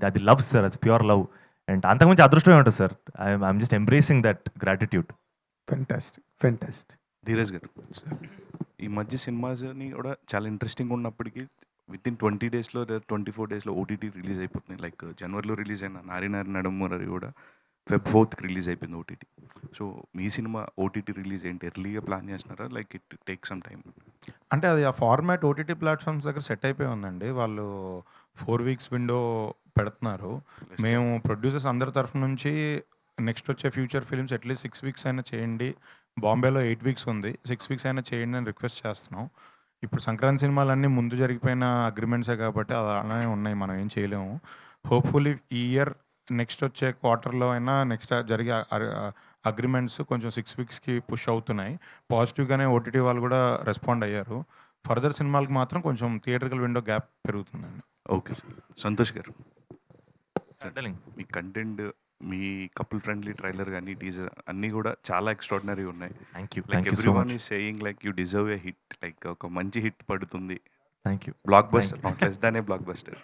అది లవ్ సార్, అది ప్యూర్ లవ్. అండ్ అంతకుమించి అదృష్టమే ఉంటుంది sir. I'm just embracing that gratitude. Fantastic, fantastic. Dheeraj గారు, ఈ మధ్య సినిమాస్ని కూడా చాలా ఇంట్రెస్టింగ్ ఉన్నప్పటికీ వితిన్ 20 డేస్లో లేదా 24 డేస్లో ఓటీటీ రిలీజ్ అయిపోతున్నాయి. లైక్ జనవరిలో రిలీజ్ అయిన నారి నడుమురరి కూడా Feb 4th రిలీజ్ అయిపోయింది ఓటీటీ. సో మీ సినిమా ఓటీటీ రిలీజ్ ఏంటి ఎర్లీగా ప్లాన్ చేస్తున్నారా, like it take some time? అంటే అది ఆ ఫార్మాట్ ఓటీటీ ప్లాట్ఫామ్స్ దగ్గర సెట్ అయిపోయి ఉందండి. వాళ్ళు 4 weeks విండో పెడుతున్నారు. మేము ప్రొడ్యూసర్స్ అందరి తరఫు నుంచి నెక్స్ట్ వచ్చే ఫ్యూచర్ ఫిల్మ్స్ అట్లీస్ట్ 6 weeks అయినా చేయండి. బాంబేలో 8 weeks ఉంది, 6 weeks అయినా చేయండి అని రిక్వెస్ట్ చేస్తున్నాం. ఇప్పుడు సంక్రాంతి సినిమాలన్నీ ముందు జరిగిపోయిన అగ్రిమెంట్సే కాబట్టి అది అలానే ఉన్నాయి, మనం ఏం చేయలేము. హోప్ఫుల్లీ ఈ ఇయర్ నెక్స్ట్ వచ్చే క్వార్టర్లో అయినా నెక్స్ట్ జరిగే అగ్రిమెంట్స్ కొంచెం 6 weeksకి పుష్ అవుతున్నాయి. పాజిటివ్గానే ఓటీటీ వాళ్ళు కూడా రెస్పాండ్ అయ్యారు. ఫర్దర్ సినిమాలకు మాత్రం కొంచెం థియేటర్కల్ విండో గ్యాప్ పెరుగుతుందండి. ఓకే. సంతోష్ గారు, డార్లింగ్, మీ కంటెంట్, మీ కపుల్ ఫ్రెండ్లీ ట్రైలర్ కానీ టీజర్ అన్నీ కూడా చాలా ఎక్స్ట్రాడినరీ ఉన్నాయి. Thank you, like thank you so everyone much. Is saying like you deserve a hit, like ఒక మంచి హిట్ పడుతుంది. Thank you, blockbuster, not less than a blockbuster.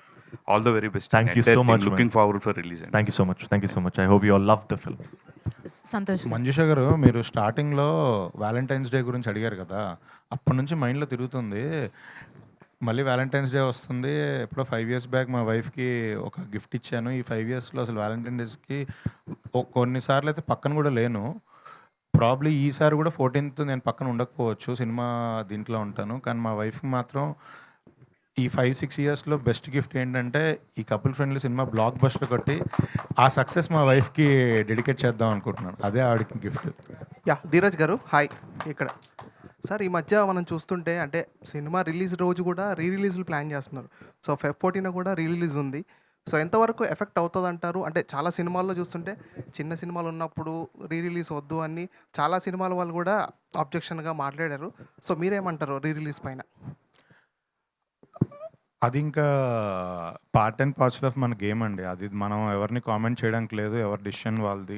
All the very best. Thank you so much. Looking forward for release. Thank you so much, thank you so much. I hope you all love the film. Santosh. Manjusha గారు, మీరు స్టార్టింగ్లో Valentine's day గురించి అడిగారు కదా, అప్పటి నుంచి మైండ్లో తిరుగుతుంది. మళ్ళీ వ్యాలంటైన్స్ డే వస్తుంది. ఎప్పుడో 5 years బ్యాక్ మా వైఫ్కి ఒక గిఫ్ట్ ఇచ్చాను. ఈ 5 yearsలో అసలు వ్యాలంటైన్ డేస్కి కొన్నిసార్లు అయితే పక్కన కూడా లేను. ప్రాబ్లీ ఈసారి కూడా 14th నేను పక్కన ఉండకపోవచ్చు, సినిమా దీంట్లో ఉంటాను. కానీ మా వైఫ్కి మాత్రం ఈ 5-6 yearsలో బెస్ట్ గిఫ్ట్ ఏంటంటే ఈ couple friendly cinema block buster కొట్టి ఆ సక్సెస్ మా వైఫ్కి డెడికేట్ చేద్దాం అనుకుంటున్నాను. అదే ఆవిడకి గిఫ్ట్. యా, ధీరజ్ గారు హాయ్. ఇక్కడ సార్, ఈ మధ్య మనం చూస్తుంటే అంటే సినిమా రిలీజ్ రోజు కూడా రిలీజ్లు ప్లాన్ చేస్తున్నారు. సో Feb 14 కూడా రిలీజ్ ఉంది. సో ఎంతవరకు ఎఫెక్ట్ అవుతుంది అంటారు? అంటే చాలా సినిమాల్లో చూస్తుంటే చిన్న సినిమాలు ఉన్నప్పుడు రిలీజ్ వద్దు అని చాలా సినిమాల వాళ్ళు కూడా అబ్జెక్షన్గా మాట్లాడారు. సో మీరేమంటారు రిలీజ్ పైన? అది ఇంకా పార్ట్ అండ్ పార్సల్ ఆఫ్ మన గేమ్ అండి. అది మనం ఎవరిని కామెంట్ చేయడానికి లేదు. ఎవరి డిసిషన్ వాళ్ళది,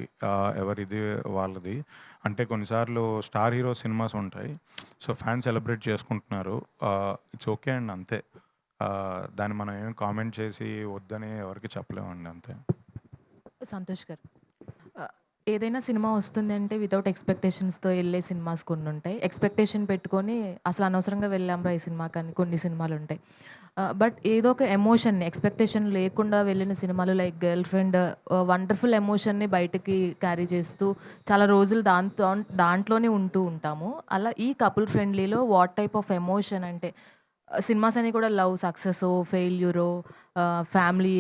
ఎవరిది వాళ్ళది. అంటే కొన్నిసార్లు స్టార్ హీరో సినిమాస్ ఉంటాయి, సో ఫ్యాన్స్ సెలబ్రేట్ చేసుకుంటున్నారు, ఇట్స్ ఓకే అండి, అంతే. దాన్ని మనం ఏం కామెంట్ చేసి వద్దని ఎవరికి చెప్పలేమండి, అంతే. సంతోష్ గారు, ఏదైనా సినిమా వస్తుంది అంటే వితౌట్ ఎక్స్పెక్టేషన్స్తో వెళ్ళే సినిమాస్ కొన్ని ఉంటాయి. ఎక్స్పెక్టేషన్ పెట్టుకొని అసలు అనవసరంగా వెళ్ళాంరా ఈ సినిమా కానీ కొన్ని సినిమాలు ఉంటాయి. బట్ ఏదో ఒక ఎమోషన్ని ఎక్స్పెక్టేషన్ లేకుండా వెళ్ళిన సినిమాలు లైక్ గర్ల్ ఫ్రెండ్ వండర్ఫుల్ ఎమోషన్ని బయటకి క్యారీ చేస్తూ చాలా రోజులు దాంట్లోనే ఉంటూ ఉంటాము. అలా ఈ కపుల్ ఫ్రెండ్లీలో వాట్ టైప్ ఆఫ్ ఎమోషన్ అంటే సినిమాస్ అన్ని కూడా లవ్ సక్సెస్, ఫెయిల్యూరో, ఫ్యామిలీ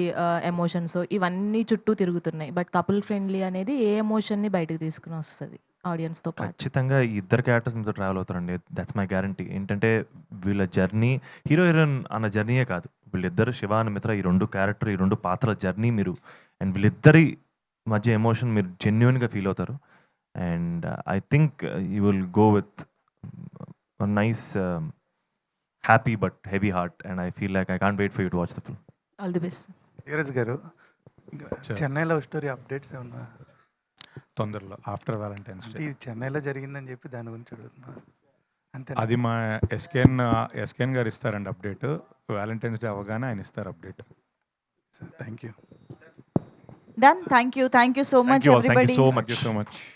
ఎమోషన్స్ ఇవన్నీ చుట్టూ తిరుగుతున్నాయి. బట్ కపుల్ ఫ్రెండ్లీ అనేది ఏ ఎమోషన్ని బయటకు తీసుకుని వస్తుంది ఆడియన్స్తో పాటు. ఖచ్చితంగా ఈ ఇద్దరు క్యారెక్టర్స్ మీతో ట్రావెల్ అవుతారండి. That's my guarantee. ఏంటంటే వీళ్ళ జర్నీ హీరో హీరోయిన్ అన్న జర్నీయే కాదు, వీళ్ళిద్దరు శివ అని మిత్ర ఈ రెండు క్యారెక్టర్, ఈ రెండు పాత్రల జర్నీ మీరు అండ్ వీళ్ళిద్దరి మధ్య ఎమోషన్ మీరు జెన్యున్గా ఫీల్ అవుతారు. And I think you will go with nice happy but heavy heart and I feel like I can't wait for you to watch the film. All the best. Dheeraj garu, Chennai love story updates ఏమన్నా తొందరలో after Valentine's day. ఇది చెన్నైలో జరిగిందని చెప్పి దాని గురించి అడుగుతున్నా అంతే. అది మా ఎస్కేఎన్ గారు ఇస్తారండి అప్డేట్. వ్యాలంటైన్స్ డే అవ్వగానే ఆయన ఇస్తారు update. Thank you. Done. Thank you so much, everybody. Thank you so much.